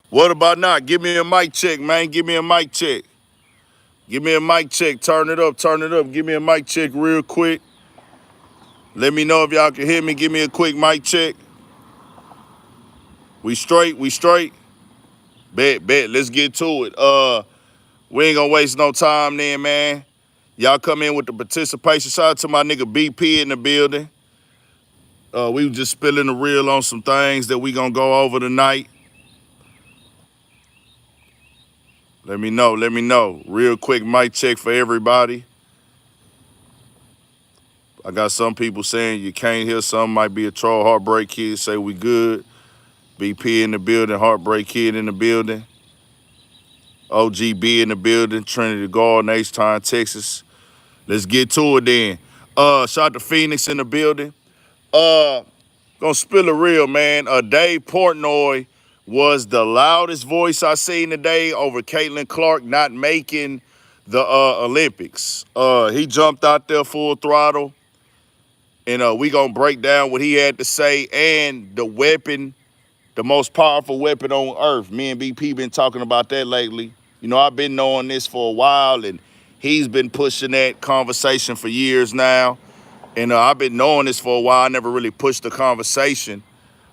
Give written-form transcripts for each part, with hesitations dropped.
What about not? Give me a mic check, man. Give me a mic check. Give me a mic check. Turn it up, turn it up. Give me a mic check real quick. Let me know if y'all can hear me. Give me a quick mic check. We straight, we straight. Bet, bet. Let's get to it. We ain't gonna waste no time then, man. Y'all come in with the participation. Shout out to my nigga BP in the building. We was just spilling the real on some things that we gonna go over tonight. Let me know, let me know. Real quick mic check for everybody. I got some people saying you can't hear. Some might be a troll. Heartbreak Kid say we good. BP in the building. Heartbreak Kid in the building. OGB in the building. Trinity Garden, H-Town, Texas. Let's get to it then. Shout out to Phoenix in the building. Gonna spill the real, man. Dave Portnoy was the loudest voice I seen today over Caitlin Clark not making the Olympics. He jumped out there full throttle. And we gonna break down what he had to say and the weapon, the most powerful weapon on earth. Me and BP been talking about that lately. You know, I've been knowing this for a while, and he's been pushing that conversation for years now. And I've been knowing this for a while. I never really pushed the conversation.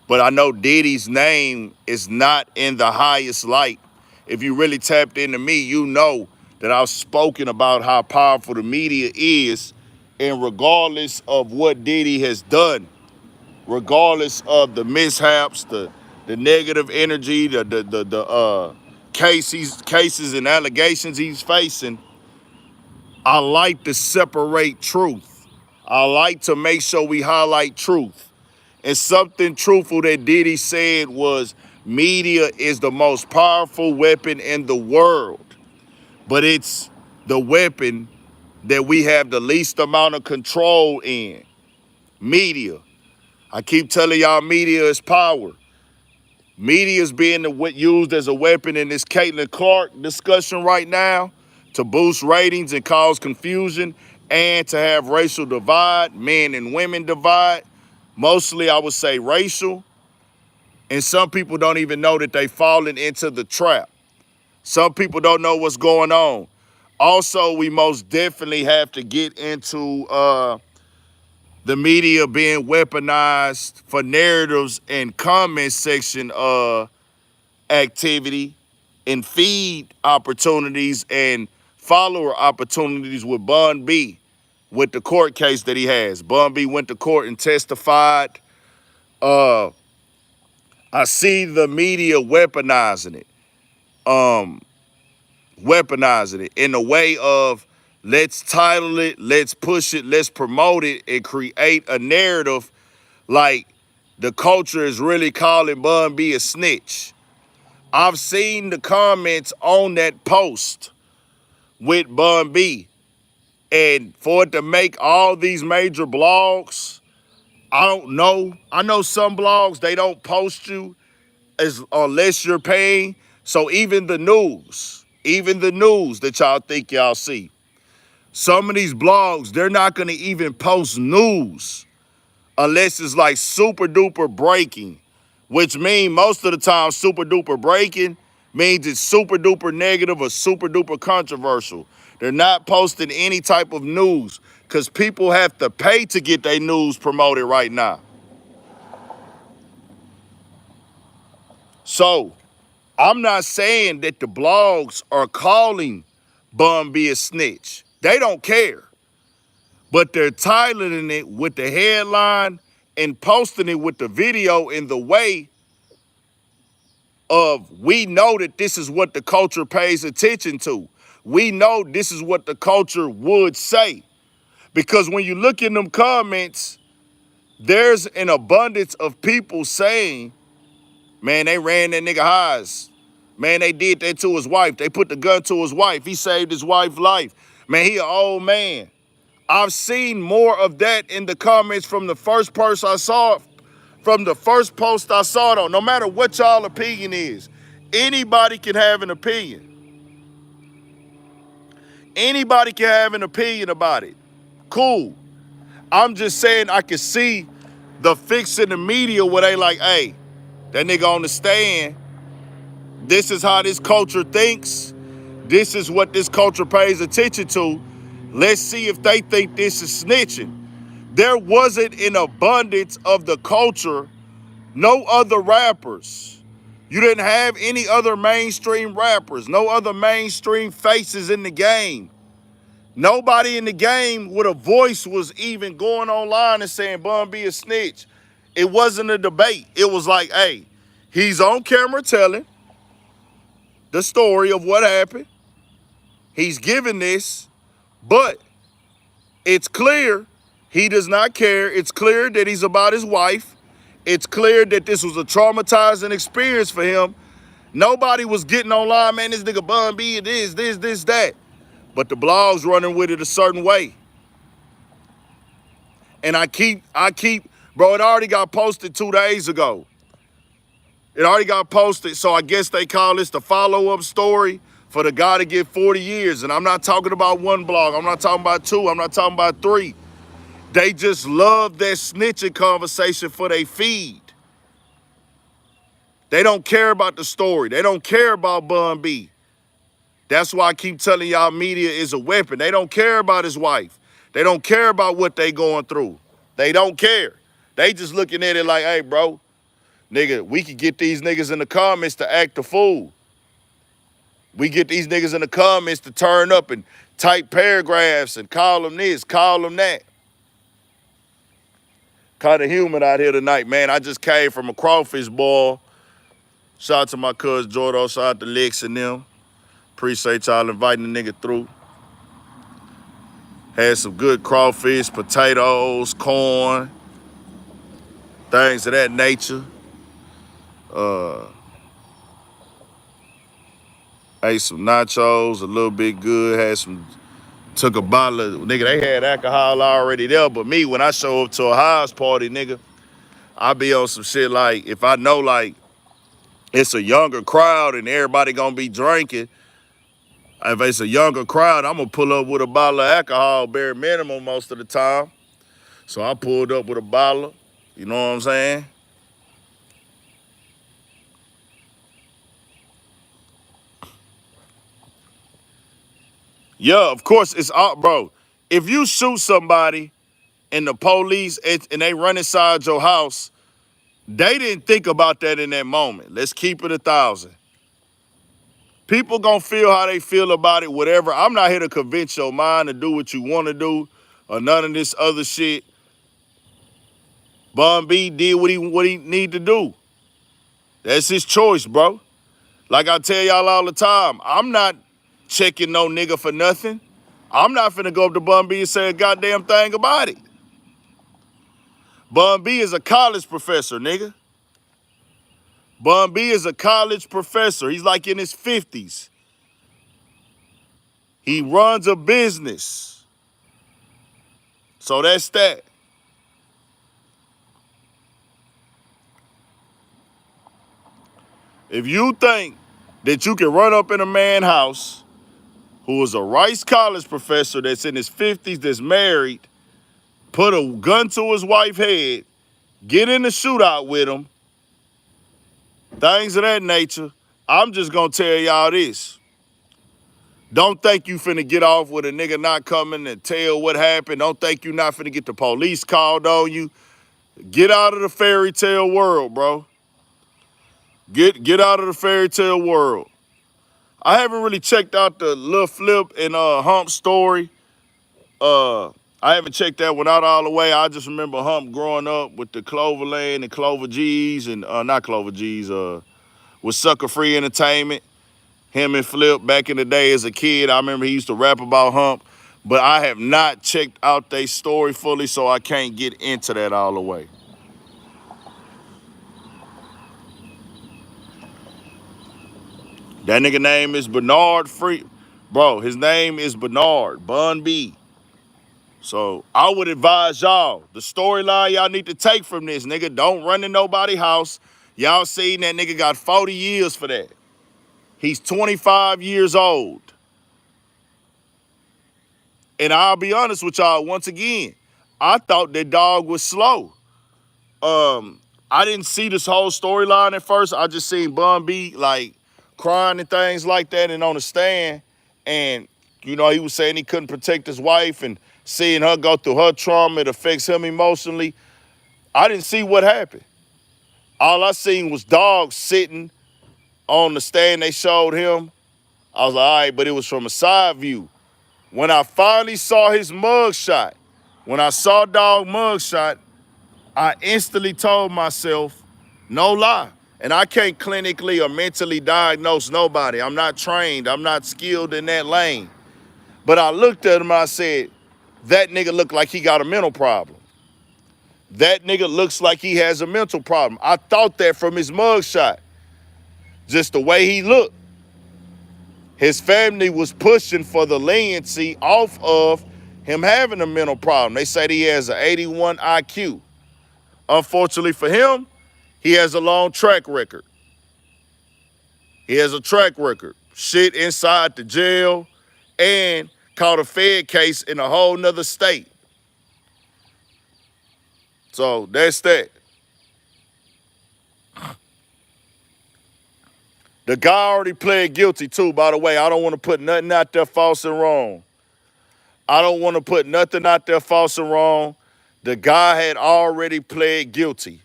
But I know Diddy's name is not in the highest light. If you really tapped into me, you know that I've spoken about how powerful the media is. And regardless of what Diddy has done, regardless of the mishaps, the negative energy, the cases and allegations he's facing, I like to separate truth. I like to make sure we highlight truth. And something truthful that Diddy said was media is the most powerful weapon in the world, but it's the weapon that we have the least amount of control in. Media. I keep telling y'all media is power. Media is being used as a weapon in this Caitlin Clark discussion right now to boost ratings and cause confusion and to have racial divide, men and women divide. Mostly, I would say racial. And some people don't even know that they've fallen into the trap. Some people don't know what's going on. Also, we most definitely have to get into the media being weaponized for narratives and comment section activity and feed opportunities and follower opportunities with Bun B with the court case that he has. Bun B went to court and testified. I see the media weaponizing it. Weaponizing it in a way of let's title it, let's push it, let's promote it, and create a narrative like the culture is really calling Bun B a snitch. I've seen the comments on that post with Bun B, and for it to make all these major blogs, I don't know. I know some blogs, they don't post you unless you're paying. So even the news that y'all think y'all see, some of these blogs, they're not gonna even post news unless it's like super duper breaking, which means most of the time super duper breaking means it's super duper negative or super duper controversial. They're not posting any type of news because people have to pay to get their news promoted right now. So I'm not saying that the blogs are calling Bun B a snitch. They don't care. But they're titling it with the headline and posting it with the video in the way of we know that this is what the culture pays attention to. We know this is what the culture would say. Because when you look in them comments, there's an abundance of people saying, man, they ran that nigga highs. Man, they did that to his wife. They put the gun to his wife. He saved his wife's life. Man, he an old man. I've seen more of that in the comments from the first person I saw, from the first post I saw it on. No matter what y'all opinion is, anybody can have an opinion. Anybody can have an opinion about it. Cool. I'm just saying I can see the fix in the media where they like, hey, that nigga on the stand This is how this culture thinks. This is what this culture pays attention to. Let's see if they think this is snitching. There wasn't an abundance of the culture, no other rappers. You didn't have any other mainstream rappers, no other mainstream faces in the game. Nobody in the game with a voice was even going online and saying Bun B a snitch. It wasn't a debate. It was like, hey, he's on camera telling the story of what happened. He's giving this, but it's clear he does not care. It's clear that he's about his wife. It's clear that this was a traumatizing experience for him. Nobody was getting online, man, this nigga Bun B, this, that. But the blogs running with it a certain way. And I keep, bro, it already got posted 2 days ago. It already got posted, so I guess they call this the follow-up story for the guy to get 40 years. And I'm not talking about one blog. I'm not talking about 2. I'm not talking about 3. They just love that snitching conversation for their feed. They don't care about the story. They don't care about Bun B. That's why I keep telling y'all media is a weapon. They don't care about his wife. They don't care about what they going through. They don't care. They just looking at it like, hey, bro, nigga, we could get these niggas in the comments to act a fool. We get these niggas in the comments to turn up and type paragraphs and call them this, call them that. Kind of humid out here tonight, man. I just came from a crawfish boil. Shout out to my cousin Jordo. Shout out to Lex and them. Appreciate y'all inviting the nigga through. Had some good crawfish, potatoes, corn, things of that nature. Ate some nachos, a little bit good. Took a bottle of, nigga, they had alcohol already there. But me, when I show up to a house party, nigga, I be on some shit like, if I know like it's a younger crowd and everybody gonna be drinking, if it's a younger crowd, I'm gonna pull up with a bottle of alcohol, bare minimum most of the time. So I pulled up with a bottle, you know what I'm saying? Yeah, of course, it's all, bro. If you shoot somebody and the police and they run inside your house, they didn't think about that in that moment. Let's keep it 1,000. People gonna feel how they feel about it, whatever. I'm not here to convince your mind to do what you want to do or none of this other shit. Bun B did what he need to do. That's his choice, bro. Like I tell y'all all the time, I'm not checking no nigga for nothing. I'm not finna go up to Bun B and say a goddamn thing about it. Bun B is a college professor, nigga. Bun B is a college professor. He's like in his 50s. He runs a business. So that's that. If you think that you can run up in a man's house who is a Rice College professor that's in his 50s, that's married, put a gun to his wife's head, get in a shootout with him, things of that nature, I'm just gonna tell y'all this. Don't think you finna get off with a nigga not coming and tell what happened. Don't think you not finna get the police called on you. Get out of the fairy tale world, bro. Get out of the fairy tale world. I haven't really checked out the Lil Flip and Hump story. I haven't checked that one out all the way. I just remember Hump growing up with the Cloverland and Clover G's and not Clover G's, with Sucker Free Entertainment. Him and Flip back in the day as a kid. I remember he used to rap about Hump, but I have not checked out their story fully, so I can't get into that all the way. That nigga name is Bernard Free. Bro, his name is Bernard, Bun B. So I would advise y'all, the storyline y'all need to take from this, nigga, don't run in nobody's house. Y'all seen that nigga got 40 years for that. He's 25 years old. And I'll be honest with y'all, once again, I thought that dog was slow. I didn't see this whole storyline at first. I just seen Bun B, like, crying and things like that and on the stand. And, you know, he was saying he couldn't protect his wife and seeing her go through her trauma, it affects him emotionally. I didn't see what happened. All I seen was dogs sitting on the stand they showed him. I was like, all right, but it was from a side view. When I finally saw his mugshot, when I saw dog mugshot, I instantly told myself, no lie. And I can't clinically or mentally diagnose nobody. I'm not trained. I'm not skilled in that lane. But I looked at him, I said, that nigga look like he got a mental problem. That nigga looks like he has a mental problem. I thought that from his mugshot. Just the way he looked. His family was pushing for the leniency off of him having a mental problem. They said he has an 81 IQ. Unfortunately for him, he has a long track record. He has a track record. Shit inside the jail and caught a Fed case in a whole nother state. So that's that. The guy already pled guilty too, by the way. I don't want to put nothing out there false and wrong. I don't want to put nothing out there false and wrong. The guy had already pled guilty.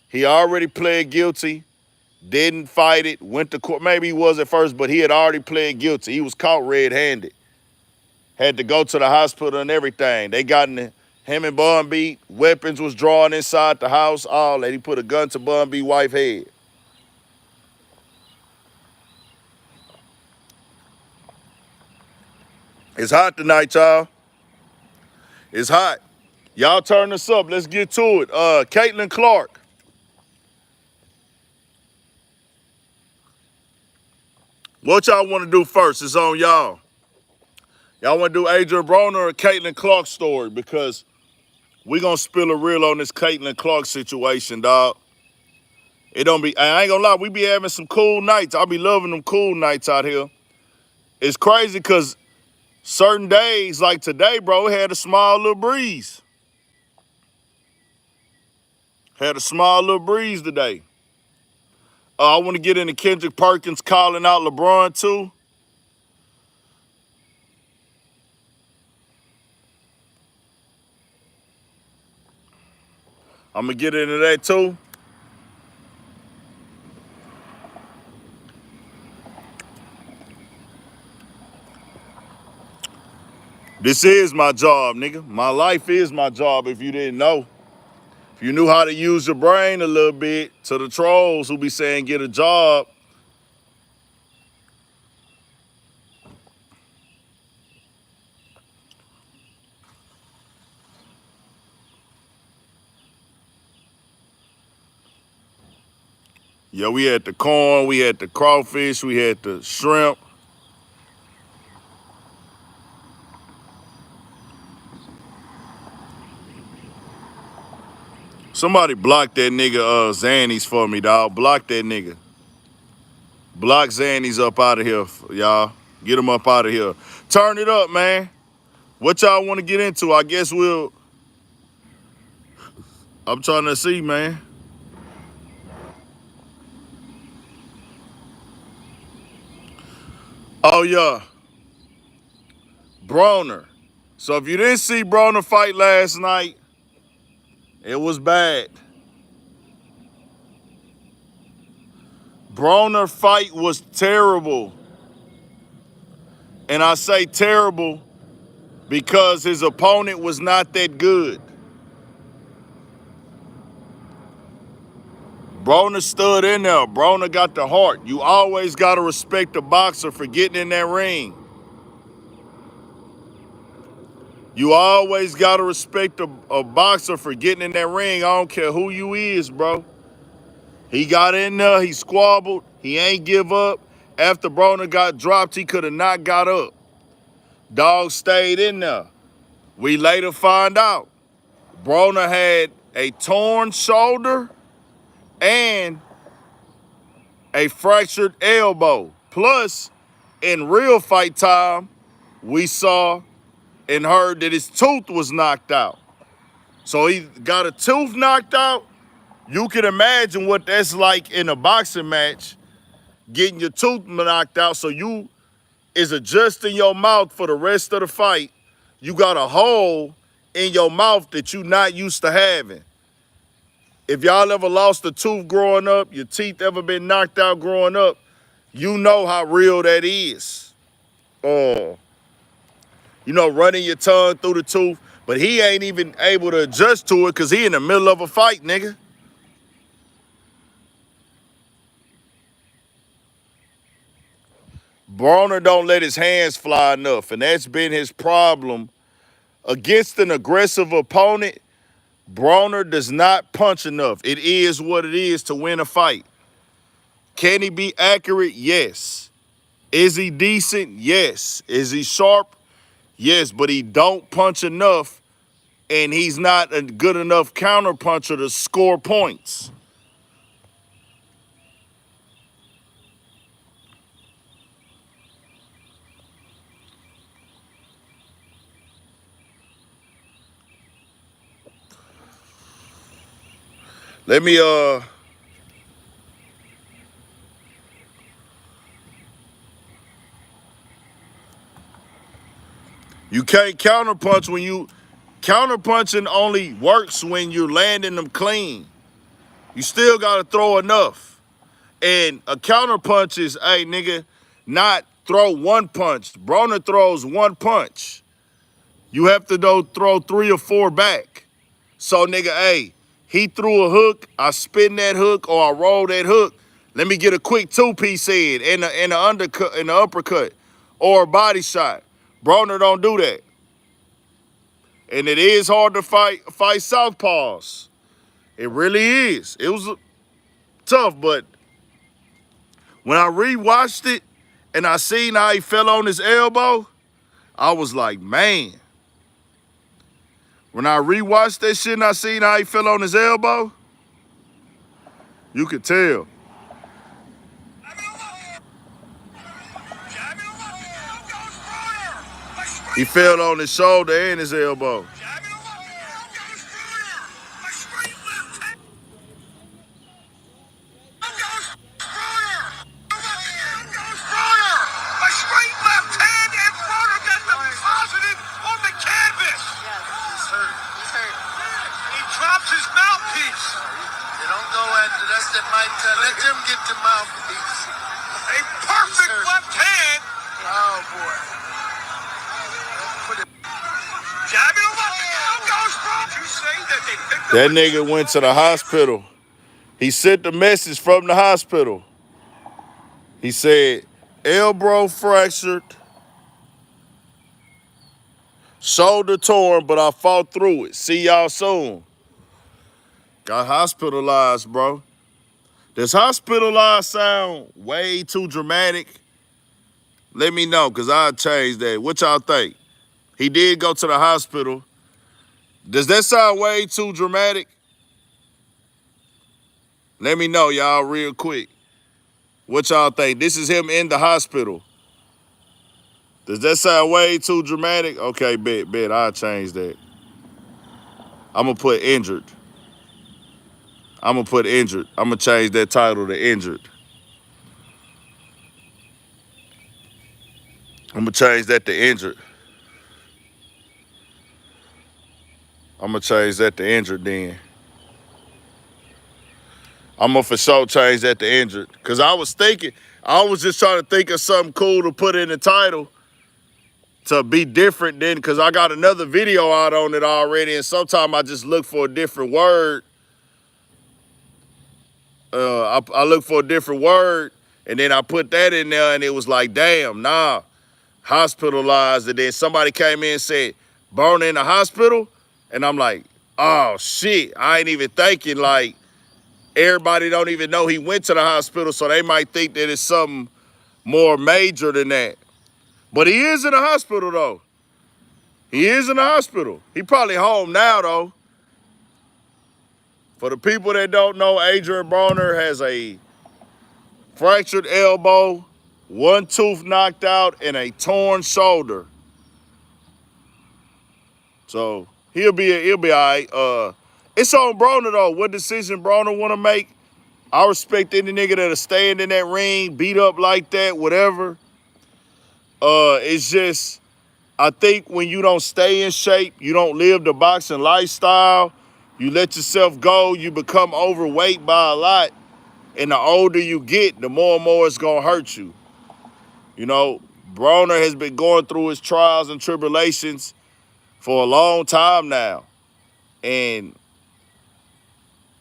He already pled guilty, didn't fight it, went to court. Maybe he was at first, but he had already pled guilty. He was caught red-handed. Had to go to the hospital and everything. They got in him and Bun B, weapons was drawn inside the house, all that. He put a gun to Bun B wife's head. It's hot tonight, y'all. It's hot. Y'all turn this up. Let's get to it. Caitlin Clark. What y'all want to do first? It's on y'all. Y'all want to do Adrien Broner or Caitlin Clark story? Because we going to spill a reel on this Caitlin Clark situation, dog. It don't be, I ain't gonna lie, we be having some cool nights. I be loving them cool nights out here. It's crazy because certain days, like today, bro, it had a small little breeze. Had a small little breeze today. I want to get into Kendrick Perkins calling out LeBron, too. I'm going to get into that, too. This is my job, nigga. My life is my job, if you didn't know. If you knew how to use your brain a little bit, to the trolls who be saying get a job. Yeah, we had the corn, we had the crawfish, we had the shrimp. Somebody block that nigga Zannies for me, dog. Block that nigga. Block Zannies up out of here, y'all. Get him up out of here. Turn it up, man. What y'all want to get into? I guess I'm trying to see, man. Oh, yeah. Broner. So if you didn't see Broner fight last night, it was bad. Broner fight was terrible. And I say terrible because his opponent was not that good. Broner stood in there. Broner got the heart. You always got to respect the boxer for getting in that ring. You always got to respect a boxer for getting in that ring. I don't care who you is, bro. He got in there. He squabbled. He ain't give up. After Broner got dropped, he could have not got up. Dog stayed in there. We later find out Broner had a torn shoulder and a fractured elbow. Plus, in real fight time, we saw and heard that his tooth was knocked out. So he got a tooth knocked out. You can imagine what that's like in a boxing match. getting your tooth knocked out, so you is adjusting your mouth for the rest of the fight. You got a hole in your mouth that you not used to having. If y'all ever lost a tooth growing up, your teeth ever been knocked out growing up, you know how real that is. Running your tongue through the tooth, but he ain't even able to adjust to it because he in the middle of a fight, nigga. Broner don't let his hands fly enough, and that's been his problem. Against an aggressive opponent, Broner does not punch enough. It is what it is to win a fight. Can he be accurate? Yes. Is he decent? Yes. Is he sharp? Yes, but he don't punch enough, and he's not a good enough counter puncher to score points. Let me you can't counterpunch when you counterpunching only works when you're landing them clean. You still gotta throw enough. And a counterpunch is, hey nigga, not throw one punch. Broner throws one punch. You have to throw 3 or 4 back. So nigga, hey, he threw a hook, I spin that hook or I roll that hook. Let me get a quick 2-piece head and an undercut and an uppercut or a body shot. Broner don't do that. And it is hard to fight southpaws. It really is. It was tough, but when I rewatched it and I seen how he fell on his elbow, I was like, man. When I rewatched that shit and I seen how he fell on his elbow, you could tell. He fell on his shoulder and his elbow. Drops his mouthpiece. They don't go after that. That might let them get the mouthpiece. A perfect left hand. Oh boy. Jabbing left. You say that they picked that nigga went to the hospital. He sent the message from the hospital. He said, elbow fractured, shoulder torn, but I fought through it. See y'all soon. Got hospitalized, bro. Does hospitalized sound way too dramatic? Let me know, because I'll change that. What y'all think? He did go to the hospital. Does that sound way too dramatic? Let me know, y'all, real quick. What y'all think? This is him in the hospital. Does that sound way too dramatic? Okay, bet. I'll change that. I'm going to put injured. I'm going to change that title to injured. I'm going to change that to injured. I'm going to change that to injured then. I'm going to for sure change that to injured. Because I was just trying to think of something cool to put in the title to be different then, because I got another video out on it already, and sometimes I just look for a different word. I look for a different word, and then I put that in there, and it was like, damn, nah, hospitalized. And then somebody came in and said, Broner in the hospital? And I'm like, oh, shit, I ain't even thinking, like, everybody don't even know he went to the hospital, so they might think that it's something more major than that. But he is in the hospital, though. He is in the hospital. He probably home now, though. For the people that don't know, Adrien Broner has a fractured elbow, 1 tooth knocked out, and a torn shoulder. So he'll be all right. It's on Broner, though. What decision Broner want to make? I respect any nigga that'll stand in that ring, beat up like that, whatever. It's just, I think when you don't stay in shape, you don't live the boxing lifestyle, you let yourself go, you become overweight by a lot, and the older you get, the more and more it's gonna hurt you. You know, Broner has been going through his trials and tribulations for a long time now. And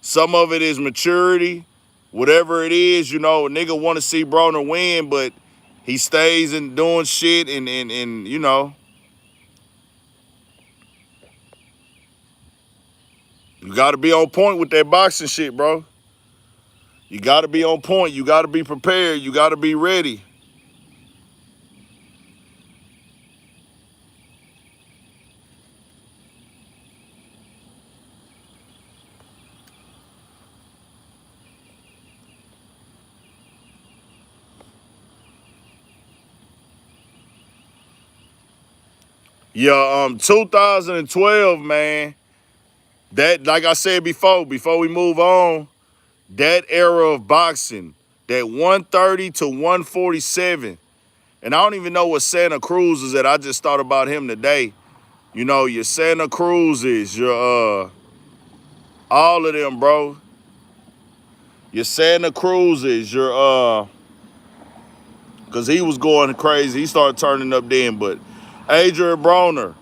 some of it is maturity. Whatever it is, you know, a nigga want to see Broner win, but he stays and doing shit and you know, you got to be on point with that boxing shit, bro. You got to be on point. You got to be prepared. You got to be ready. Yeah, 2012, man. That, like I said before we move on, that era of boxing, that 130 to 147, and I don't even know what Santa Cruz is at. I just thought about him today. You know, your Santa Cruzes, your all of them, bro. Your Santa Cruzes, your cause he was going crazy. He started turning up then, but Adrien Broner,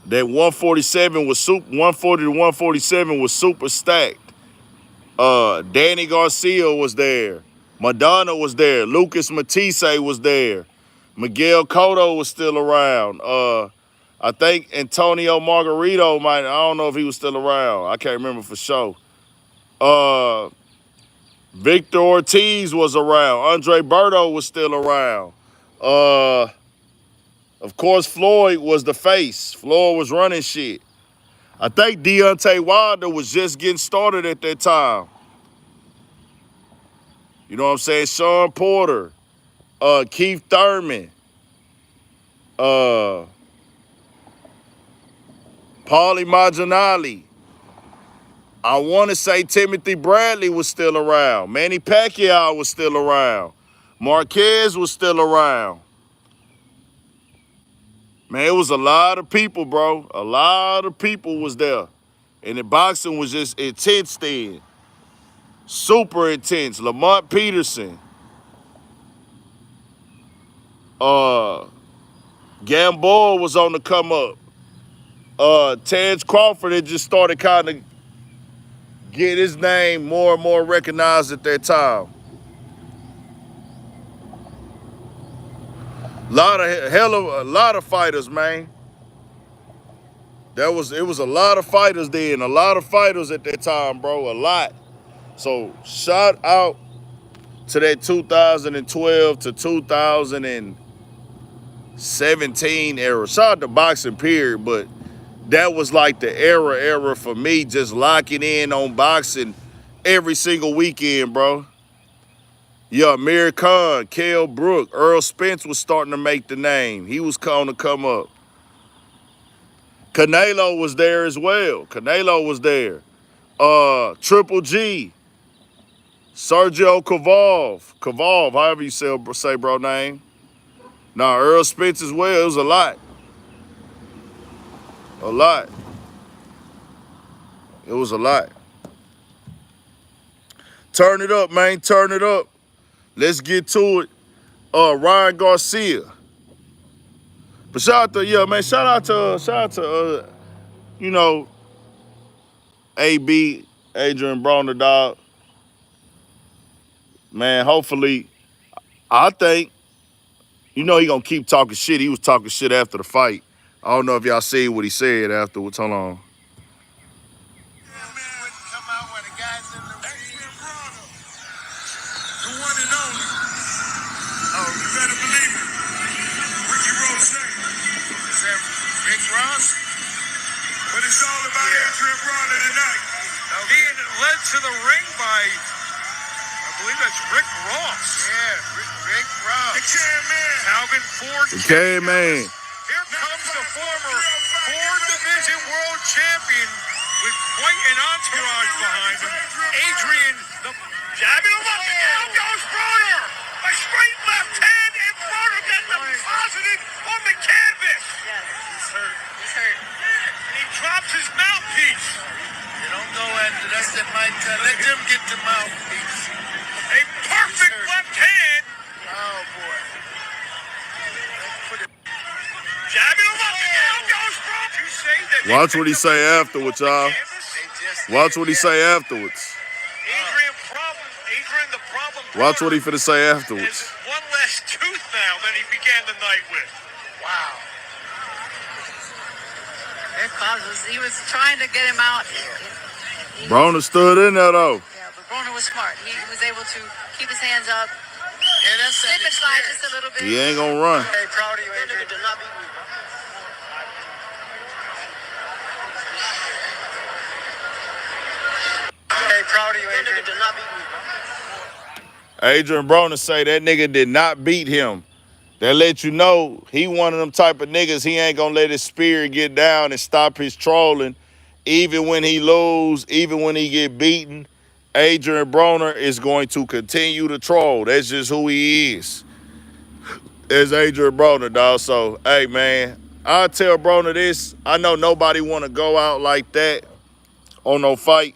that 147 was 140 to 147 was super stacked. Danny Garcia was there. Madonna was there. Lucas Matisse was there. Miguel Cotto was still around. I think Antonio Margarito I don't know if he was still around. I can't remember for sure. Victor Ortiz was around. Andre Berto was still around. Of course, Floyd was the face. Floyd was running shit. I think Deontay Wilder was just getting started at that time. You know what I'm saying? Sean Porter, Keith Thurman, Paulie Malignaggi. I want to say Timothy Bradley was still around. Manny Pacquiao was still around. Marquez was still around. Man, it was a lot of people, bro. A lot of people was there. And the boxing was just intense then. Super intense. Lamont Peterson. Gamboa was on the come up. Terrence Crawford had just started kind of get his name more and more recognized at that time. A lot of fighters, man. It was a lot of fighters then, a lot of fighters at that time, bro, a lot. So shout out to that 2012 to 2017 era. Shout out to boxing period, but that was like the era for me, just locking in on boxing every single weekend, bro. Yeah, Amir Khan, Kell Brook, Earl Spence was starting to make the name. He was going to come up. Canelo was there as well. Canelo was there. Triple G, Sergio Cavallo, however you say bro name. Nah, Earl Spence as well. It was a lot. A lot. It was a lot. Turn it up, man. Turn it up. Let's get to it. Ryan Garcia. But shout out to you know, AB, Adrien Broner, dog. Man, hopefully, I think, you know, he gonna keep talking shit. He was talking shit after the fight. I don't know if y'all see what he said afterwards. Hold on. But it's all about Adrien Broner tonight. Being led to the ring by, I believe that's Rick Ross. Yeah, Rick Ross. The Can-Man. Calvin Ford. The Can-Man. Here comes the former 4-division world champion, with quite an entourage behind him. Adrien, the jabbing him up, and down goes Broner. A straight left hand, and Broner gets deposited on the canvas. Yes. He's hurt. He's hurt. And he drops his mouthpiece. You don't go after that's that might let them get the mouthpiece. A perfect left hand. Oh boy. Jabbing him up, and down goes Broner. You say that. Watch what he say afterwards, y'all. Watch what he say afterwards. Adrien, the problem. Watch what he finna say Has afterwards. one less tooth now than he began the night with. Wow. He was trying to get him out. Broner stood in there though. Yeah, but Broner was smart. He was able to keep his hands up, Yeah, that's slip and slide just a little bit. He ain't gonna run. Hey, proud of you, Adrien. Hey, proud of you, Adrien. Adrien Broner say that nigga did not beat him. That let you know he one of them type of niggas, he ain't gonna let his spirit get down and stop his trolling. Even when he lose, even when he get beaten, Adrien Broner is going to continue to troll. That's just who he is. It's Adrien Broner, dog. So, hey, man, I'll tell Broner this. I know nobody want to go out like that on no fight.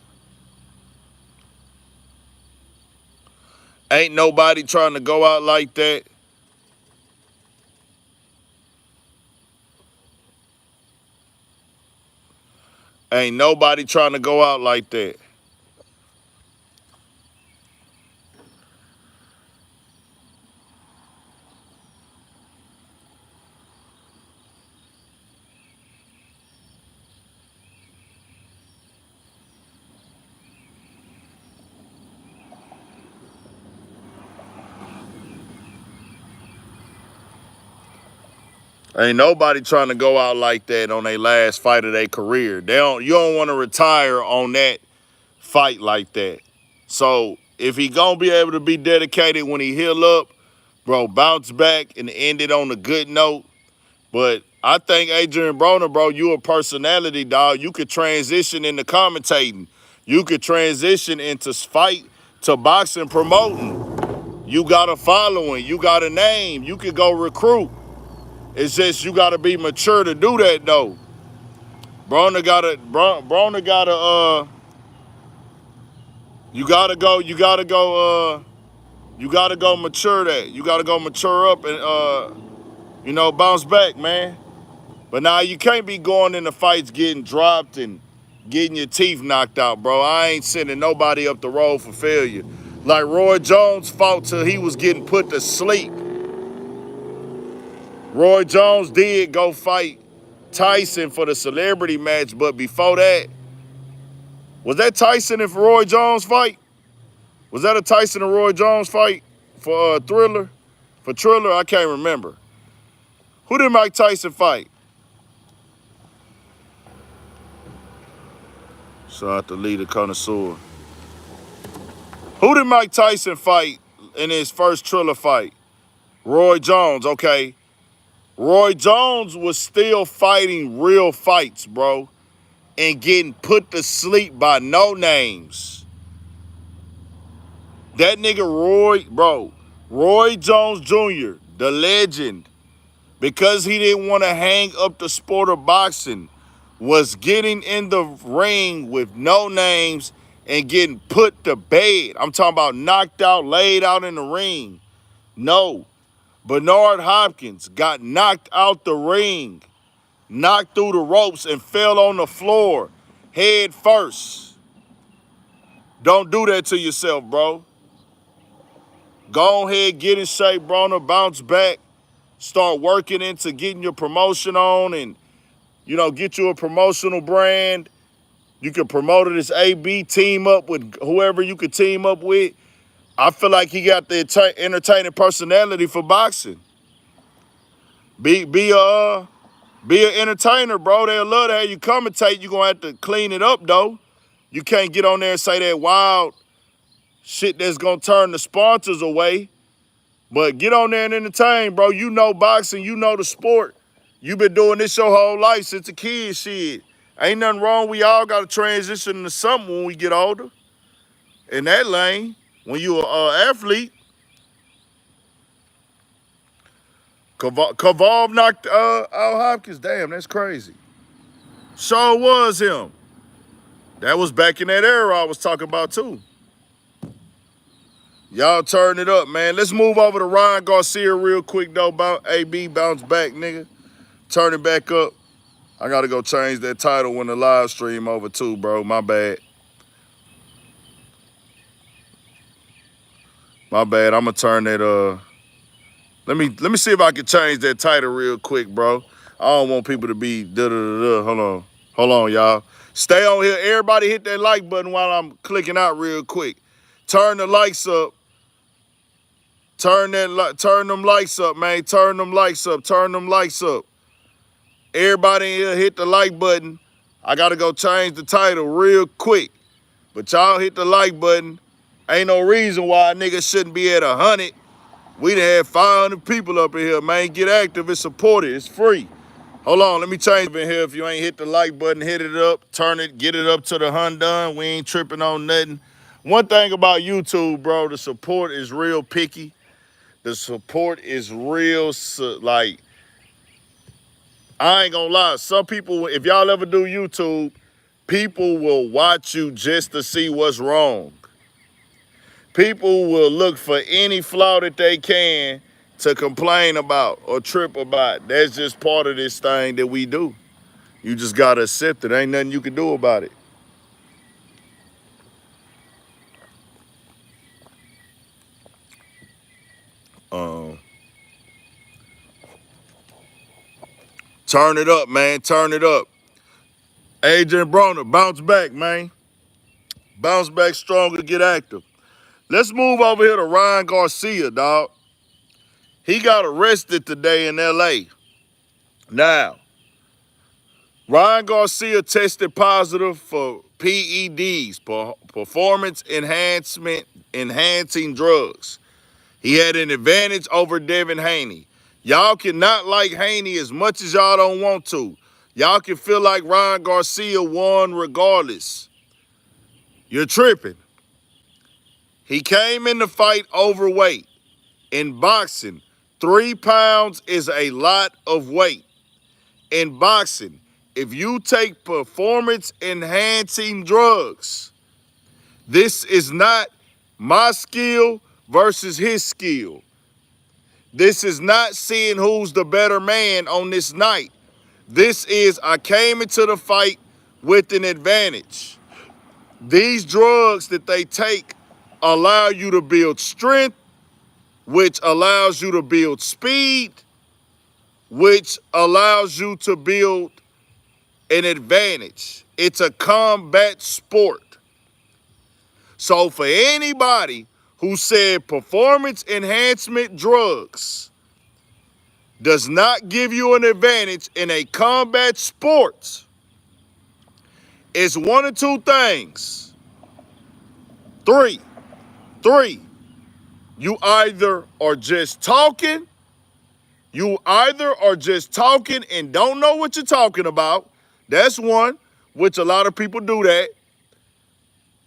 Ain't nobody trying to go out like that. Ain't nobody trying to go out like that. Ain't nobody trying to go out like that on their last fight of their career. You don't want to retire on that fight like that. So if he gonna be able to be dedicated when he heal up, bro, bounce back and end it on a good note. But I think Adrien Broner, bro, you a personality, dog. You could transition into commentating. You could transition into fight to boxing promoting. You got a following. You got a name. You could go recruit. It's just you got to be mature to do that, though. Broner got to, you got to go mature that. You got to go mature up and, bounce back, man. But now you can't be going into fights getting dropped and getting your teeth knocked out, bro. I ain't sending nobody up the road for failure. Like Roy Jones fought till he was getting put to sleep. Roy Jones did go fight Tyson for the celebrity match, but before that, was that Tyson and Roy Jones fight? Was that a Tyson and Roy Jones fight for Thriller? For Triller, I can't remember. Who did Mike Tyson fight? Shout out to Lee the Connoisseur. Who did Mike Tyson fight in his first Triller fight? Roy Jones, okay. Roy Jones was still fighting real fights, bro, and getting put to sleep by no names. That nigga Roy Jones Jr., the legend, because he didn't want to hang up the sport of boxing, was getting in the ring with no names and getting put to bed. I'm talking about knocked out, laid out in the ring. No. Bernard Hopkins got knocked out the ring, knocked through the ropes, and fell on the floor head first. Don't do that to yourself, bro. Go ahead, get in shape, Broner, bounce back, start working into getting your promotion on and, get you a promotional brand. You can promote it as AB, team up with whoever you could team up with. I feel like he got the entertaining personality for boxing. Be an entertainer, bro. They'll love to have you commentate. You're going to have to clean it up, though. You can't get on there and say that wild shit that's going to turn the sponsors away. But get on there and entertain, bro. You know boxing. You know the sport. You've been doing this your whole life since a kid, shit. Ain't nothing wrong. We all got to transition into something when we get older. In that lane, when you an athlete, Kaval knocked out Hopkins. Damn, that's crazy. Sure was him. That was back in that era I was talking about too. Y'all turn it up, man. Let's move over to Ryan Garcia real quick though. AB bounce back, nigga. Turn it back up. I gotta go change that title when the live stream over too, bro. My bad. My bad. I'ma turn that let me see if I can change that title real quick, bro. I don't want people to be da-da-da-da. Hold on. Hold on, y'all. Stay on here. Everybody hit that like button while I'm clicking out real quick. Turn the likes up. Turn them likes up, man. Turn them likes up. Turn them likes up. Everybody in here hit the like button. I gotta go change the title real quick. But y'all hit the like button. Ain't no reason why a nigga shouldn't be at 100. We done had 500 people up in here, man. Get active and support it. It's free. Hold on, let me change in here. If you ain't hit the like button, hit it up, turn it, get it up to the done. We ain't tripping on nothing. One thing about YouTube, bro, the support is real picky. The support is real, like, I ain't gonna lie. Some people, if y'all ever do YouTube, people will watch you just to see what's wrong. People will look for any flaw that they can to complain about or trip about. That's just part of this thing that we do. You just gotta accept it. Ain't nothing you can do about it. Turn it up, man. Turn it up. Adrien Broner, bounce back, man. Bounce back stronger, get active. Let's move over here to Ryan Garcia, dog. He got arrested today in L.A. Now, Ryan Garcia tested positive for PEDs, performance enhancing drugs. He had an advantage over Devin Haney. Y'all cannot like Haney as much as y'all don't want to. Y'all can feel like Ryan Garcia won regardless. You're tripping. He came in the fight overweight. In boxing, 3 pounds is a lot of weight. In boxing, if you take performance-enhancing drugs, this is not my skill versus his skill. This is not seeing who's the better man on this night. This is, I came into the fight with an advantage. These drugs that they take allow you to build strength, which allows you to build speed, which allows you to build an advantage. It's a combat sport. So for anybody who said performance enhancement drugs does not give you an advantage in a combat sport, it's one of two things. Three. You either are just talking and don't know what you're talking about. That's one, which a lot of people do that.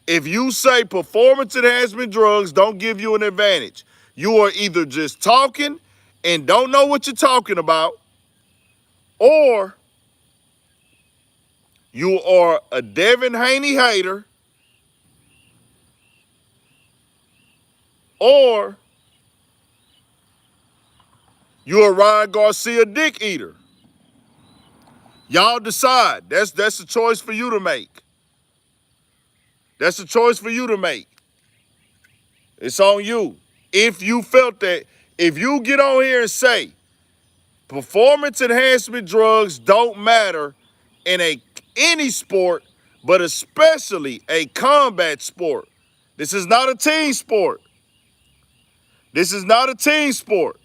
If you say performance enhancement drugs don't give you an advantage, you are either just talking and don't know what you're talking about, or you are a Devin Haney hater, or you're a Ryan Garcia dick eater. Y'all decide. That's a choice for you to make. That's a choice for you to make. It's on you. If you felt that, if you get on here and say performance enhancement drugs don't matter in any sport, but especially a combat sport. This is not a team sport. This is not a team sport.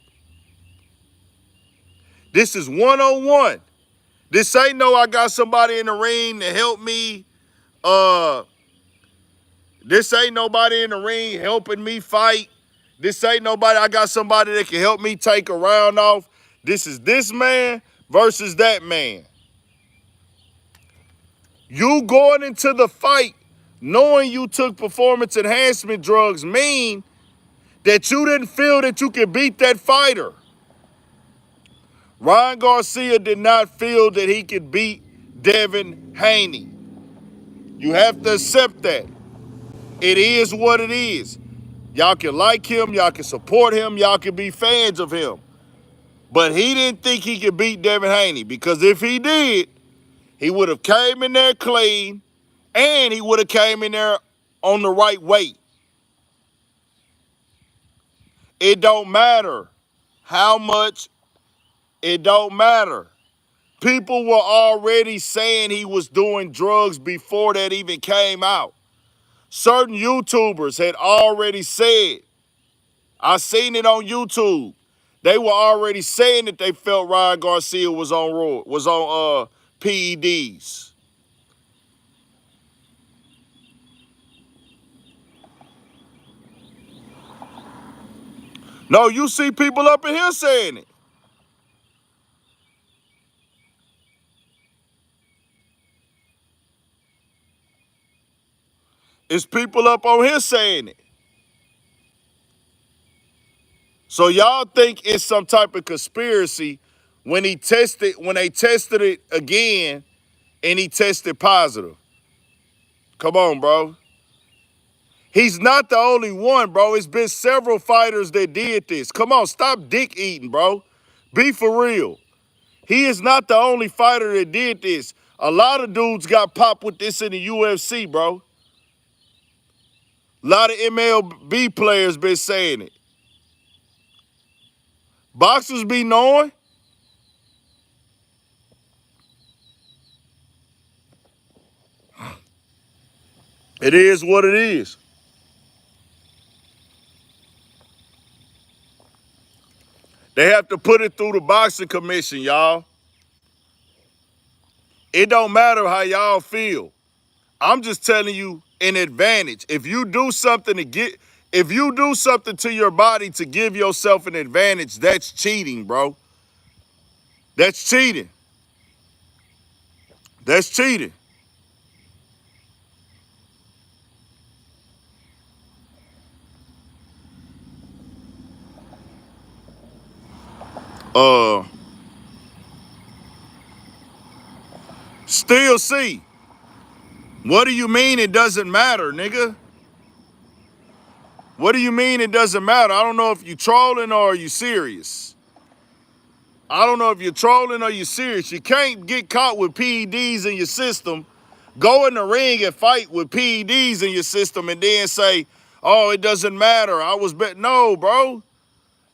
This is one-on-one. This ain't no I got somebody in the ring to help me. This ain't nobody in the ring helping me fight. This ain't nobody, I got somebody that can help me take a round off. This is this man versus that man. You going into the fight knowing you took performance enhancement drugs mean that you didn't feel that you could beat that fighter. Ryan Garcia did not feel that he could beat Devin Haney. You have to accept that. It is what it is. Y'all can like him, y'all can support him, y'all can be fans of him. But he didn't think he could beat Devin Haney, because if he did, he would have came in there clean and he would have came in there on the right weight. It don't matter how much, it don't matter. People were already saying he was doing drugs before that even came out. Certain YouTubers had already said, I seen it on YouTube. They were already saying that they felt Ryan Garcia was on PEDs. No, you see people up in here saying it. It's people up on here saying it. So y'all think it's some type of conspiracy when they tested it again and he tested positive. Come on, bro. He's not the only one, bro. It's been several fighters that did this. Come on, stop dick eating, bro. Be for real. He is not the only fighter that did this. A lot of dudes got popped with this in the UFC, bro. A lot of MLB players been saying it. Boxers be knowing. It is what it is. They have to put it through the boxing commission, y'all. It don't matter how y'all feel. I'm just telling you an advantage. If you do something to your body to give yourself an advantage, that's cheating, bro. That's cheating. That's cheating. Still see. What do you mean it doesn't matter, nigga? What do you mean it doesn't matter? I don't know if you trolling or are you serious. I don't know if you're trolling or you're serious. You can't get caught with PEDs in your system, go in the ring and fight with PEDs in your system and then say, oh, it doesn't matter. I was bet. No, bro.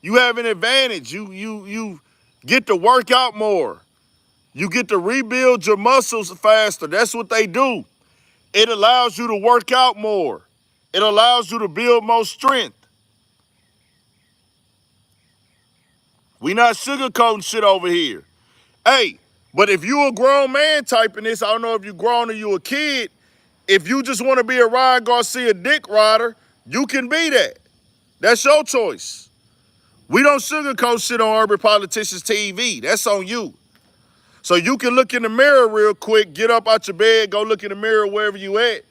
You have an advantage. You get to work out more. You get to rebuild your muscles faster. That's what they do. It allows you to work out more. It allows you to build more strength. We not sugarcoating shit over here. Hey, but if you a grown man typing this, I don't know if you grown or you a kid, if you just want to be a Ryan Garcia dick rider, you can be that. That's your choice. We don't sugarcoat shit on Urban Politicians TV. That's on you. So you can look in the mirror real quick, get up out your bed, go look in the mirror wherever you at.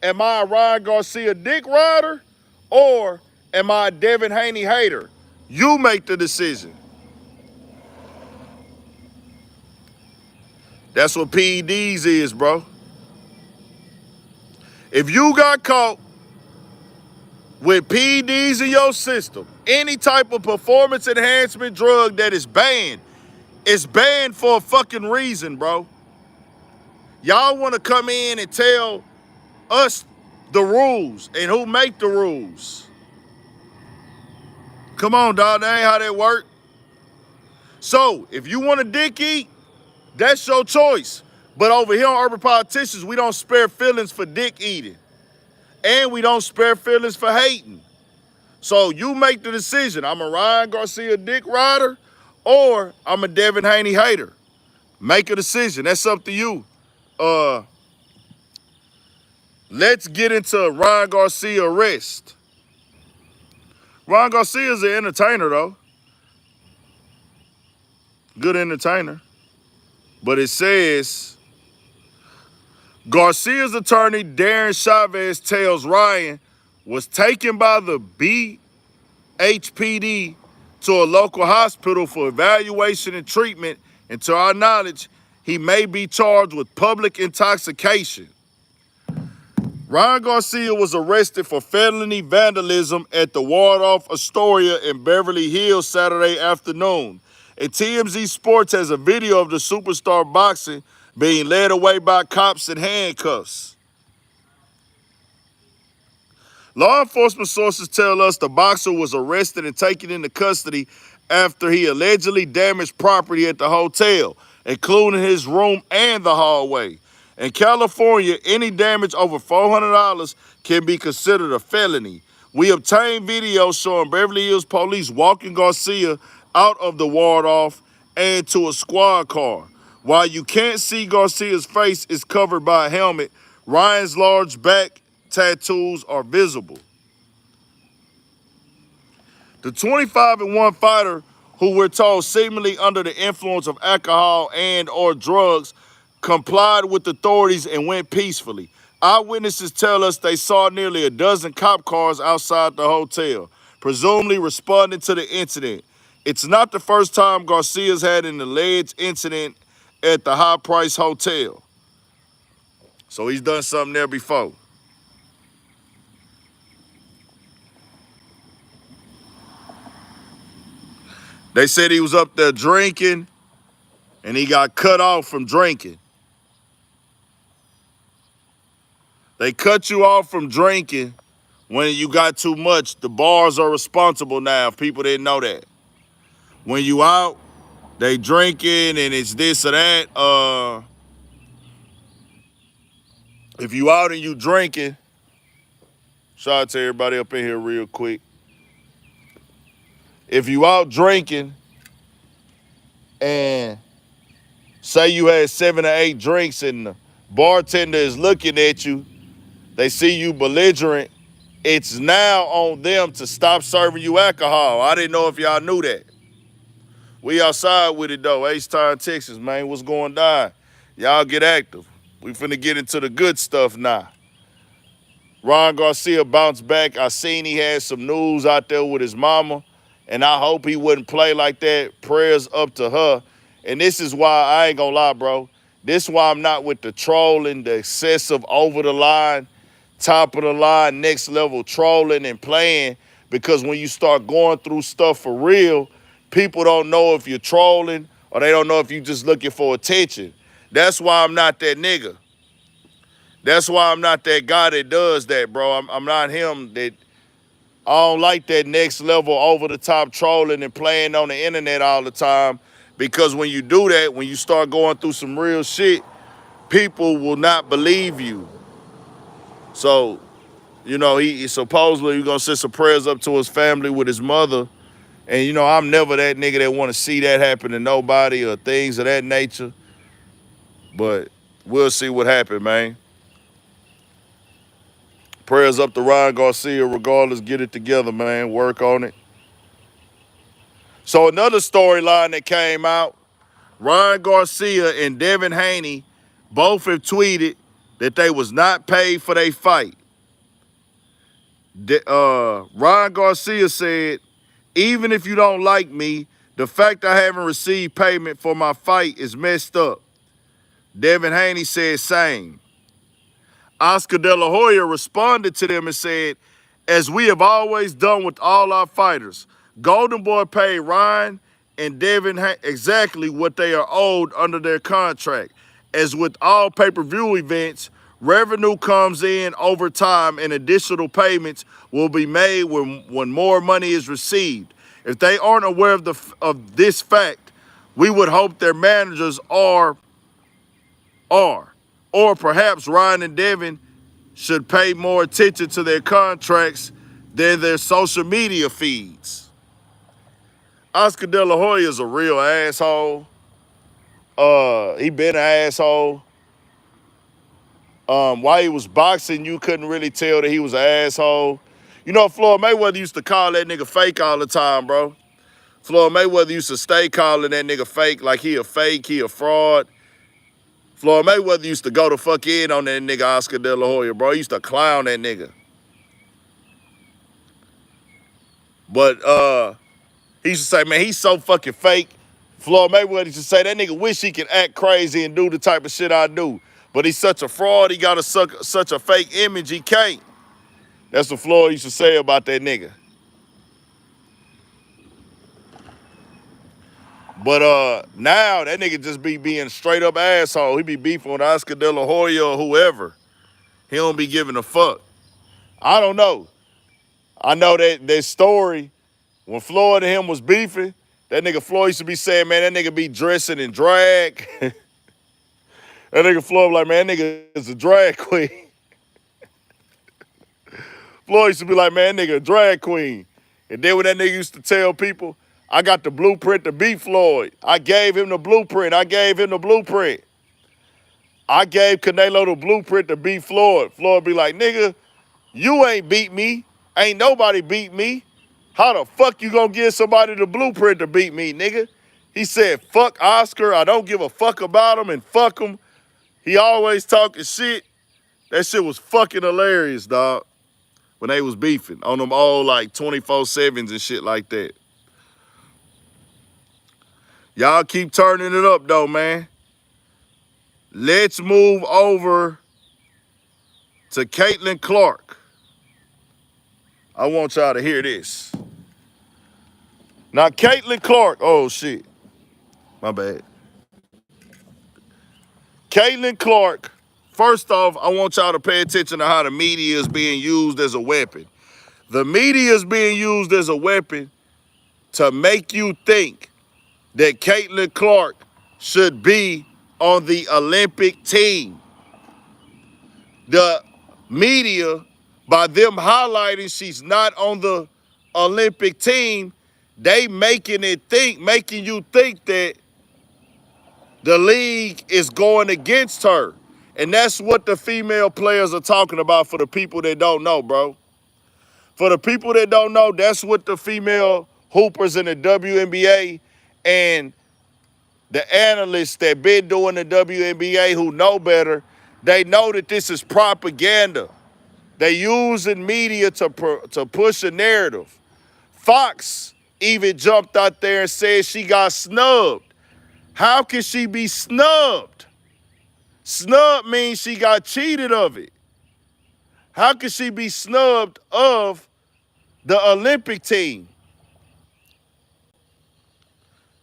Am I a Ryan Garcia dick rider or am I a Devin Haney hater? You make the decision. That's what PEDs is, bro. If you got caught with PEDs in your system, any type of performance enhancement drug that is banned, it's banned for a fucking reason, bro. Y'all want to come in and tell us the rules and who make the rules. Come on, dog. That ain't how that work. So, if you want to dick eat, that's your choice. But over here on Urban Politicians, we don't spare feelings for dick eating. And we don't spare feelings for hating. So you make the decision. I'm a Ryan Garcia dick rider or I'm a Devin Haney hater. Make a decision. That's up to you. Let's get into Ryan Garcia arrest. Ryan Garcia is an entertainer, though. Good entertainer. But it says, Garcia's attorney, Darren Chavez, tells Ryan was taken by the BHPD to a local hospital for evaluation and treatment, and to our knowledge, he may be charged with public intoxication. Ryan Garcia was arrested for felony vandalism at the Waldorf Astoria in Beverly Hills Saturday afternoon. And TMZ Sports has a video of the superstar boxing being led away by cops in handcuffs. Law enforcement sources tell us the boxer was arrested and taken into custody after he allegedly damaged property at the hotel, including his room and the hallway. In California, any damage over $400 can be considered a felony. We obtained video showing Beverly Hills police walking Garcia out of the Waldorf and to a squad car. While you can't see Garcia's face is covered by a helmet, Ryan's large back tattoos are visible. The 25-1 fighter, who we're told seemingly under the influence of alcohol and or drugs, complied with authorities and went peacefully. Eyewitnesses tell us they saw nearly a dozen cop cars outside the hotel, presumably responding to the incident. It's not the first time Garcia's had an alleged incident at the High Price Hotel. So he's done something there before. They said he was up there drinking and he got cut off from drinking. They cut you off from drinking when you got too much. The bars are responsible now, if people didn't know that. When you out, they drinking and it's this or that. If you out and you drinking, shout out to everybody up in here real quick. If you out drinking and say you had 7 or 8 drinks and the bartender is looking at you, they see you belligerent, it's now on them to stop serving you alcohol. I didn't know if y'all knew that. We outside with it though. H-Town, Texas, man. What's going down? Y'all get active. We finna get into the good stuff now. Ryan Garcia bounced back. I seen he had some news out there with his mama, and I hope he wouldn't play like that. Prayers up to her. And this is why I ain't gonna lie, bro. This is why I'm not with the trolling, the excessive over the line, top of the line, next level trolling and playing, because when you start going through stuff for real, people don't know if you're trolling or they don't know if you're just looking for attention. That's why I'm not that nigga. That's why I'm not that guy that does that, bro. I'm not him. That I don't like that next level over the top trolling and playing on the internet all the time, because when you do that, when you start going through some real shit, people will not believe you. So, you know, he supposedly gonna send some prayers up to his family with his mother. And, you know, I'm never that nigga that want to see that happen to nobody or things of that nature. But we'll see what happens, man. Prayers up to Ryan Garcia regardless. Get it together, man. Work on it. So another storyline that came out, Ryan Garcia and Devin Haney both have tweeted that they was not paid for their fight. Ryan Garcia said, even if you don't like me, the fact I haven't received payment for my fight is messed up. Devin Haney said same. Oscar De La Hoya responded to them and said, as we have always done with all our fighters, Golden Boy paid Ryan and Devin exactly what they are owed under their contract. As with all pay-per-view events, revenue comes in over time and additional payments will be made when more money is received. If they aren't aware of this fact, we would hope their managers are. Or perhaps Ryan and Devin should pay more attention to their contracts than their social media feeds. Oscar De La Hoya is a real asshole. He been an asshole. While he was boxing, you couldn't really tell that he was an asshole. You know, Floyd Mayweather used to call that nigga fake all the time, bro. Floyd Mayweather used to stay calling that nigga fake, like he a fake, he a fraud. Floyd Mayweather used to go the fuck in on that nigga Oscar De La Hoya, bro. He used to clown that nigga. But he used to say, man, he's so fucking fake. Floyd Mayweather used to say, that nigga wish he could act crazy and do the type of shit I do. But he's such a fraud, he got such a fake image, he can't. That's what Floyd used to say about that nigga. But now that nigga just be being straight up asshole. He be beefing with Oscar De La Hoya or whoever. He don't be giving a fuck. I don't know. I know that story, when Floyd and him was beefing, that nigga Floyd used to be saying, man, that nigga be dressing in drag. That nigga Floyd was like, man, that nigga is a drag queen. Floyd used to be like, man, that nigga a drag queen. And then when that nigga used to tell people, I got the blueprint to beat Floyd. I gave him the blueprint. I gave Canelo the blueprint to beat Floyd. Floyd be like, nigga, you ain't beat me. Ain't nobody beat me. How the fuck you gonna give somebody the blueprint to beat me, nigga? He said, fuck Oscar. I don't give a fuck about him and fuck him. He always talking shit. That shit was fucking hilarious, dog. When they was beefing on them old like 24/7s and shit like that. Y'all keep turning it up though, man. Let's move over to Caitlin Clark. I want y'all to hear this. Now, Caitlin Clark, oh shit, my bad. Caitlin Clark, first off, I want y'all to pay attention to how the media is being used as a weapon. The media is being used as a weapon to make you think that Caitlin Clark should be on the Olympic team. The media, by them highlighting she's not on the Olympic team, they making you think that the league is going against her. And that's what the female players are talking about for the people that don't know, bro. For the people that don't know, that's what the female hoopers in the WNBA and the analysts that been doing the WNBA who know better, they know that this is propaganda. They using media to push a narrative. Fox even jumped out there and said she got snubbed. How can she be snubbed? Snub means she got cheated of it. How can she be snubbed of the Olympic team?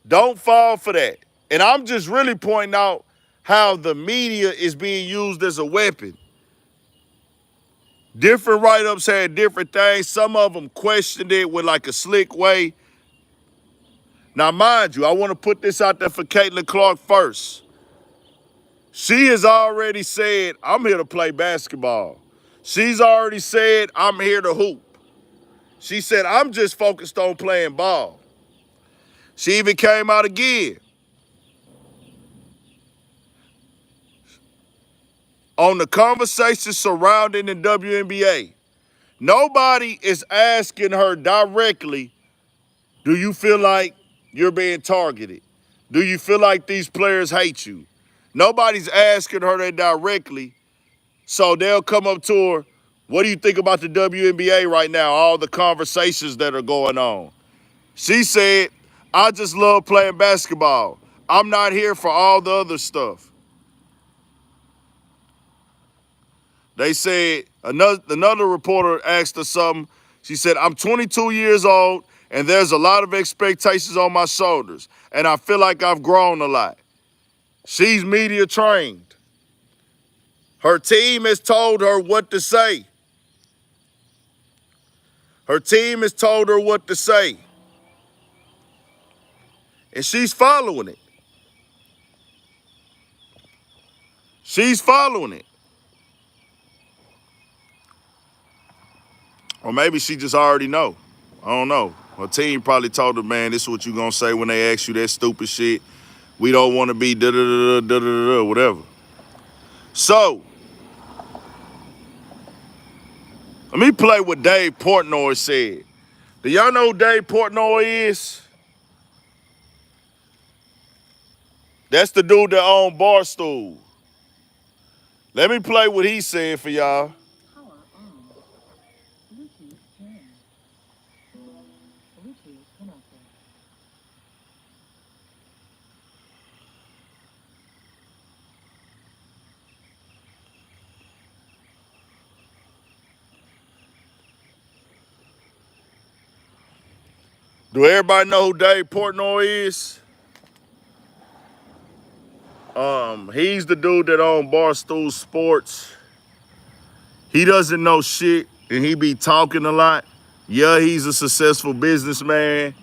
Don't fall for that. And I'm just really pointing out how the media is being used as a weapon. Different write-ups had different things. Some of them questioned it with like a slick way. Now, mind you, I want to put this out there for Caitlin Clark first. She has already said, I'm here to play basketball. She's already said, I'm here to hoop. She said, I'm just focused on playing ball. She even came out again on the conversation surrounding the WNBA. Nobody is asking her directly, do you feel like you're being targeted? Do you feel like these players hate you? Nobody's asking her that directly. So they'll come up to her, what do you think about the WNBA right now? All the conversations that are going on. She said, I just love playing basketball. I'm not here for all the other stuff. They said, another reporter asked her something. She said, I'm 22 years old and there's a lot of expectations on my shoulders and I feel like I've grown a lot. She's media trained. Her team has told her what to say. Her team has told her what to say. And she's following it. She's following it. Or maybe she just already know. I don't know. Her team probably told her, man, this is what you gonna say when they ask you that stupid shit. We don't want to be da-da-da-da-da-da-da, whatever. So, let me play what Dave Portnoy said. Do y'all know who Dave Portnoy is? That's the dude that owned Barstool. Let me play what he said for y'all. Power on. Bluetooth jammed. Bluetooth connected. Do everybody know who Dave Portnoy is? He's the dude that owns Barstool Sports. He doesn't know shit, and he be talking a lot. Yeah, he's a successful businessman.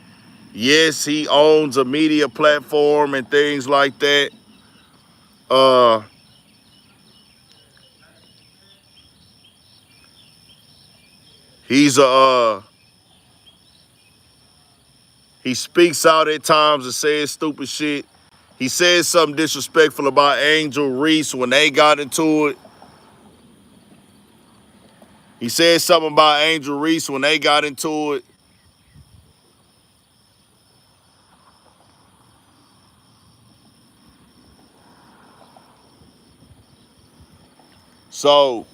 Yes, he owns a media platform and things like that. He's he speaks out at times and says stupid shit. He said something disrespectful about Angel Reese when they got into it. He said something about Angel Reese when they got into it. So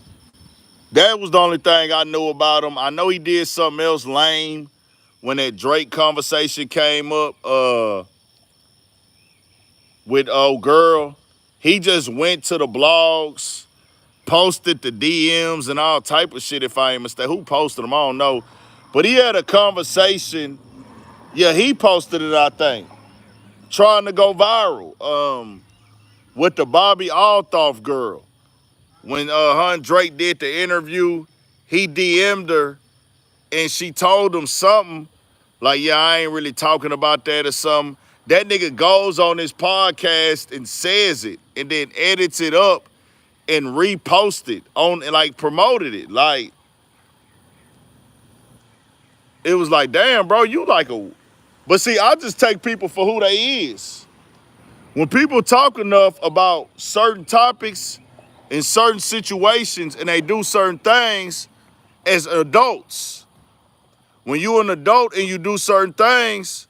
that was the only thing I knew about him. I know he did something else lame when that Drake conversation came up with old girl. He just went to the blogs, posted the DMs and all type of shit, if I ain't mistaken. Who posted them? I don't know. But he had a conversation. Yeah, he posted it, I think, trying to go viral with the Bobby Althoff girl. When her and Drake did the interview, he DM'd her and she told him something like, yeah, I ain't really talking about that or something. That nigga goes on his podcast and says it and then edits it up and repost it on and like promoted it. Like, it was like, damn, bro, you like a... But see, I just take people for who they is. When people talk enough about certain topics in certain situations and they do certain things as adults, when you're an adult and you do certain things,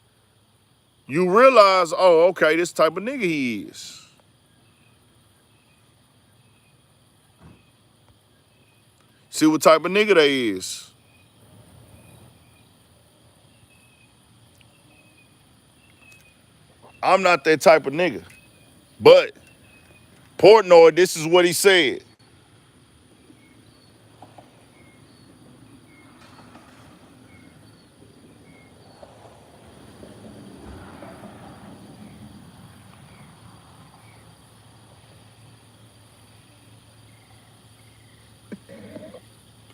you realize, oh, okay, this type of nigga he is. See what type of nigga they is. I'm not that type of nigga. But Portnoy, this is what he said.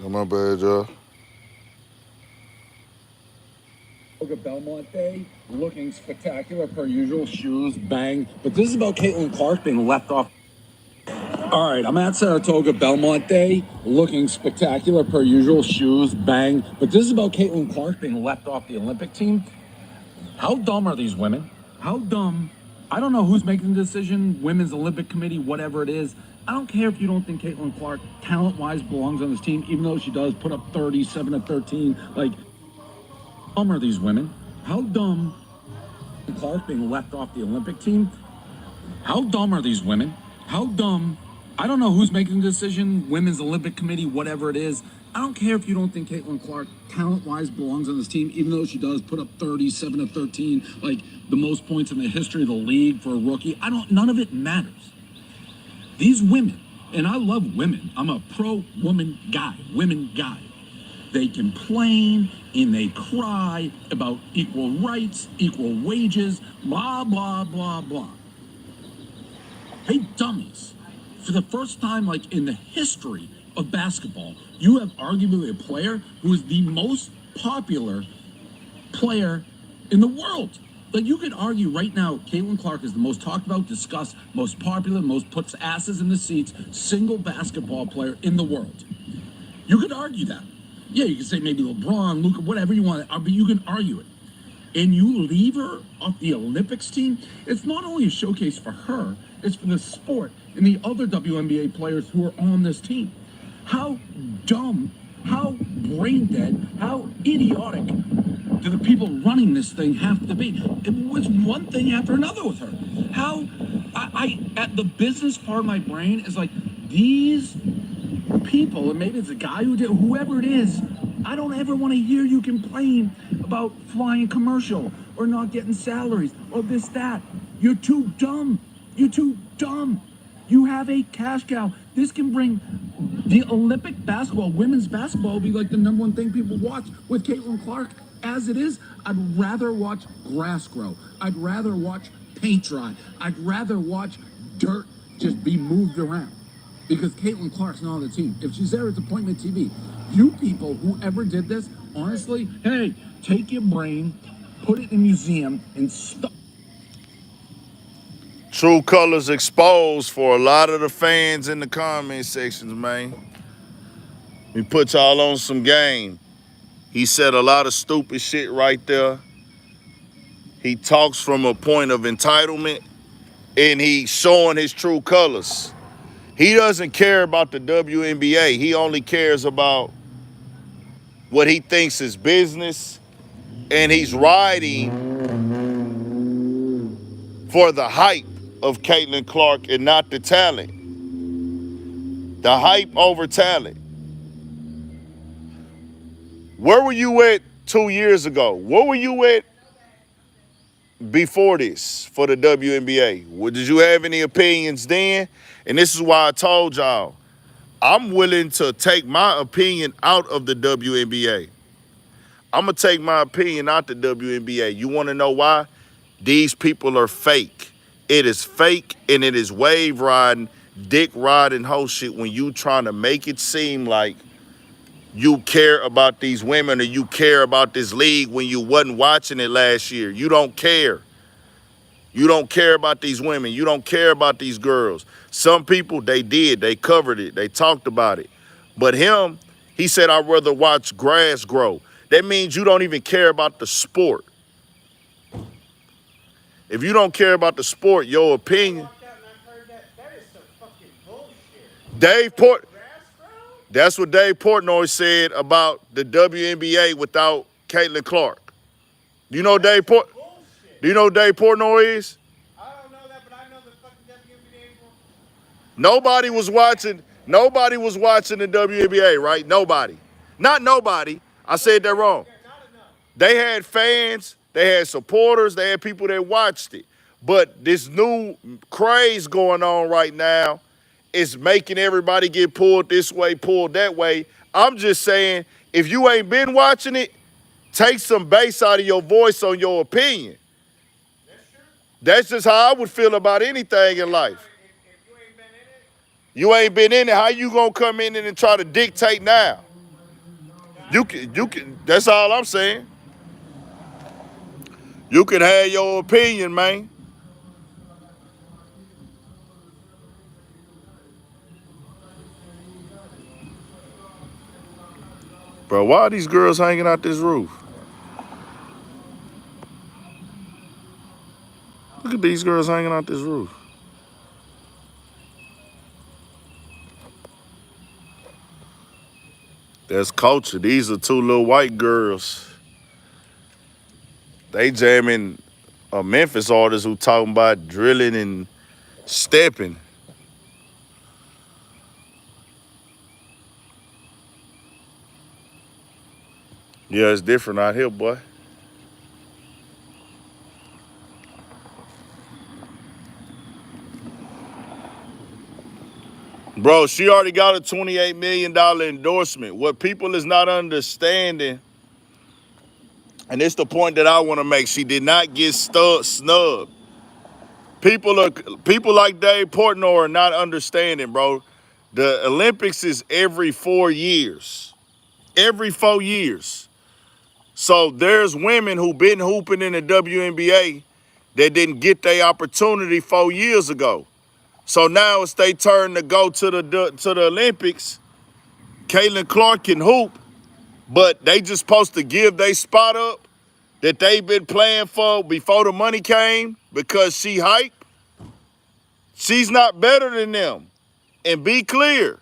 Oh, my bad, y'all. Belmonte looking spectacular per usual, shoes, bang. But this is about Caitlin Clark being left off. All right, I'm at Saratoga Belmonte looking spectacular per usual, shoes, bang. But this is about Caitlin Clark being left off the Olympic team. How dumb are these women? How dumb? I don't know who's making the decision, Women's Olympic Committee, whatever it is. I don't care if you don't think Caitlin Clark, talent-wise, belongs on this team, even though she does put up 37 to 13. Like, how dumb are these women? How dumb Clark being left off the Olympic team? How dumb are these women? How dumb? I don't know who's making the decision, Women's Olympic Committee, whatever it is. I don't care if you don't think Caitlin Clark, talent-wise, belongs on this team, even though she does put up 37 to 13, like the most points in the history of the league for a rookie. None of it matters. These women, and I love women. I'm a pro-woman guy, women guy. They complain and they cry about equal rights, equal wages, blah, blah, blah, blah. Hey, dummies. For the first time, like in the history of basketball, you have arguably a player who is the most popular player in the world. Like, you could argue right now, Caitlin Clark is the most talked about, discussed, most popular, most puts asses in the seats, single basketball player in the world. You could argue that. Yeah, you can say maybe LeBron, Luka, whatever you want, but you can argue it. And you leave her off the Olympics team, it's not only a showcase for her, it's for the sport and the other WNBA players who are on this team. How dumb, how brain dead, how idiotic do the people running this thing have to be? It was one thing after another with her. How, at the business part of my brain is like, these people, and maybe it's a guy who did, whoever it is, I don't ever want to hear you complain about flying commercial or not getting salaries or this, that. You're too dumb. You're too dumb. You have a cash cow. This can bring the Olympic basketball, women's basketball, be like the #1 thing people watch with Caitlin Clark. As it is, I'd rather watch grass grow. I'd rather watch paint dry. I'd rather watch dirt just be moved around. Because Caitlin Clark's not on the team. If she's there, it's appointment TV. You people, whoever did this, honestly, hey, take your brain, put it in a museum, and stop. True colors exposed for a lot of the fans in the comment sections, man. We put y'all on some game. He said a lot of stupid shit right there. He talks from a point of entitlement, and he's showing his true colors. He doesn't care about the WNBA. He only cares about what he thinks is business, and he's riding for the hype of Caitlin Clark and not the talent. The hype over talent. Where were you at 2 years ago? Where were you at before this for the WNBA? Did you have any opinions then? And this is why I told y'all, I'm willing to take my opinion out of the WNBA. I'm going to take my opinion out the WNBA. You want to know why? These people are fake. It is fake, and it is wave riding, dick riding whole shit when you trying to make it seem like you care about these women or you care about this league when you wasn't watching it last year. You don't care. You don't care about these women. You don't care about these girls. Some people, they did. They covered it. They talked about it. But him, he said, I'd rather watch grass grow. That means you don't even care about the sport. If you don't care about the sport, your opinion. That's what Dave Portnoy said about the WNBA without Caitlin Clark. Do you know Do you know who Dave Portnoy is? I don't know that, but I know the fucking WNBA. Nobody was watching the WNBA, right? Nobody. Not nobody. I said that wrong. They had fans, they had supporters, they had people that watched it. But this new craze going on right now is making everybody get pulled this way, pulled that way. I'm just saying, if you ain't been watching it, take some bass out of your voice on your opinion. That's just how I would feel about anything in life. You ain't been in it, how you gonna come in and try to dictate now? You can, that's all I'm saying. You can have your opinion, man. Bro, why are these girls hanging out this roof? Look at these girls hanging out this roof. That's culture. These are two little white girls. They jamming a Memphis artist who talking about drilling and stepping. Yeah, it's different out here, boy. Bro, she already got a $28 million endorsement. What people is not understanding, and it's the point that I want to make, she did not get snubbed. People like Dave Portnoy are not understanding, bro. The Olympics is every 4 years. Every 4 years. So there's women who been hooping in the WNBA that didn't get their opportunity 4 years ago. So now it's their turn to go to the Olympics. Caitlin Clark can hoop, but they just supposed to give their spot up that they've been playing for before the money came because she hype. She's not better than them. And be clear,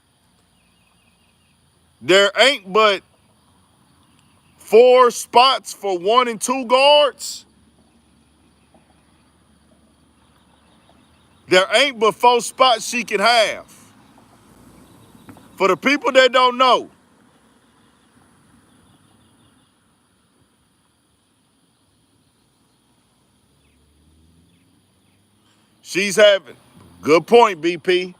there ain't but 4 spots for 1 and 2 guards. There ain't but 4 spots she can have. For the people that don't know, she's having, good point, BP.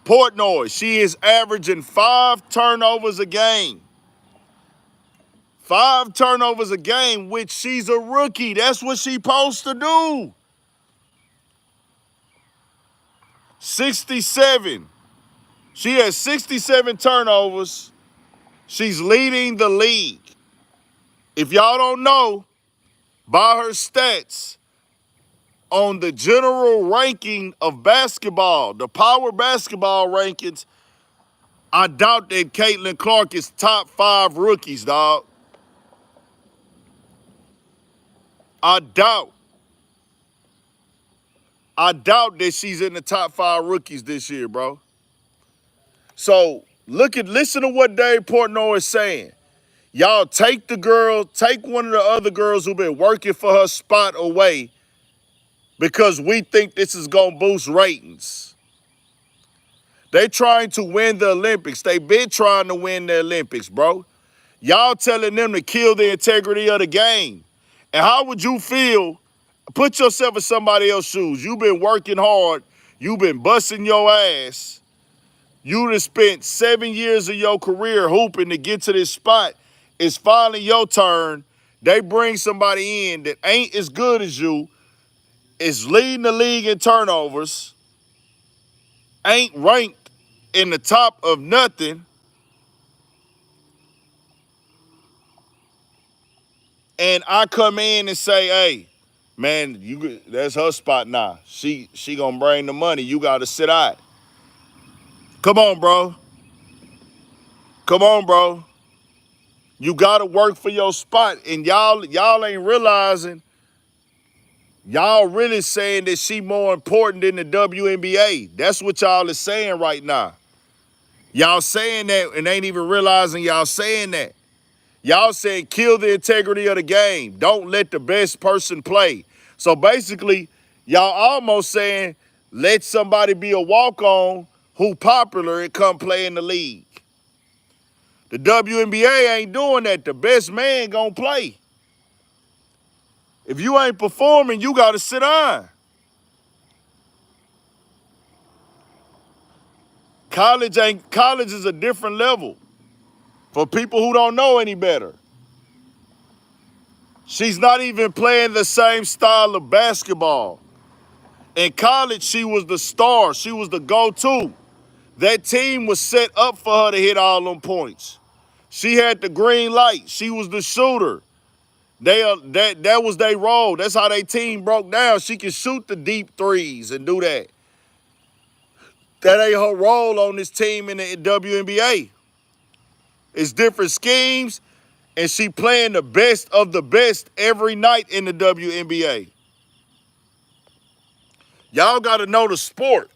Portnoy, she is averaging 5 turnovers a game. 5 turnovers a game, which she's a rookie. That's what she's supposed to do. 67. She has 67 turnovers. She's leading the league. If y'all don't know, by her stats, on the general ranking of basketball, the power basketball rankings, I doubt that Caitlin Clark is top 5 rookies, dog. I doubt that she's in the top 5 rookies this year, bro. So listen to what Dave Portnoy is saying. Y'all take one of the other girls who've been working for her spot away because we think this is gonna boost ratings. They trying to win the Olympics. They been trying to win the Olympics, bro. Y'all telling them to kill the integrity of the game. And how would you feel? Put yourself in somebody else's shoes. You've been working hard. You've been busting your ass. You done spent 7 years of your career hooping to get to this spot. It's finally your turn. They bring somebody in that ain't as good as you, is leading the league in turnovers, ain't ranked in the top of nothing, and I come in and say, hey, man, that's her spot now. She gonna bring the money. You gotta sit out. Come on, bro. Come on, bro. You gotta work for your spot. And y'all ain't realizing, y'all really saying that she more important than the WNBA. That's what y'all is saying right now. Y'all saying that and ain't even realizing y'all saying that. Y'all saying kill the integrity of the game. Don't let the best person play. So basically, y'all almost saying let somebody be a walk-on who popular and come play in the league. The WNBA ain't doing that. The best man gonna play. If you ain't performing, you gotta sit down. College is a different level for people who don't know any better. She's not even playing the same style of basketball. In college, she was the star. She was the go-to. That team was set up for her to hit all them points. She had the green light. She was the shooter. That was their role. That's how their team broke down. She can shoot the deep threes and do that. That ain't her role on this team in the WNBA. It's different schemes, and she playing the best of the best every night in the WNBA. Y'all got to know the sport.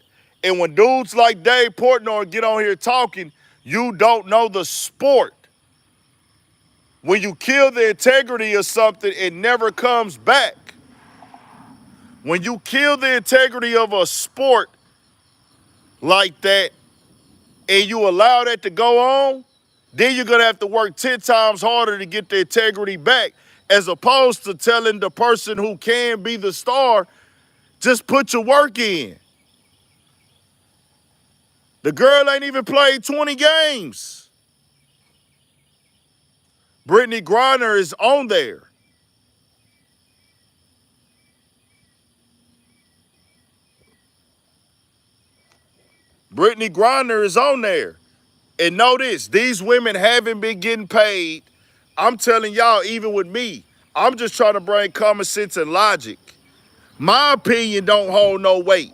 And when dudes like Dave Portnoy get on here talking, you don't know the sport. When you kill the integrity of something, it never comes back. When you kill the integrity of a sport like that and you allow that to go on, then you're going to have to work 10 times harder to get the integrity back, as opposed to telling the person who can be the star, just put your work in. The girl ain't even played 20 games. Brittany Griner is on there. Brittany Griner is on there. And know this, these women haven't been getting paid. I'm telling y'all, even with me, I'm just trying to bring common sense and logic. My opinion don't hold no weight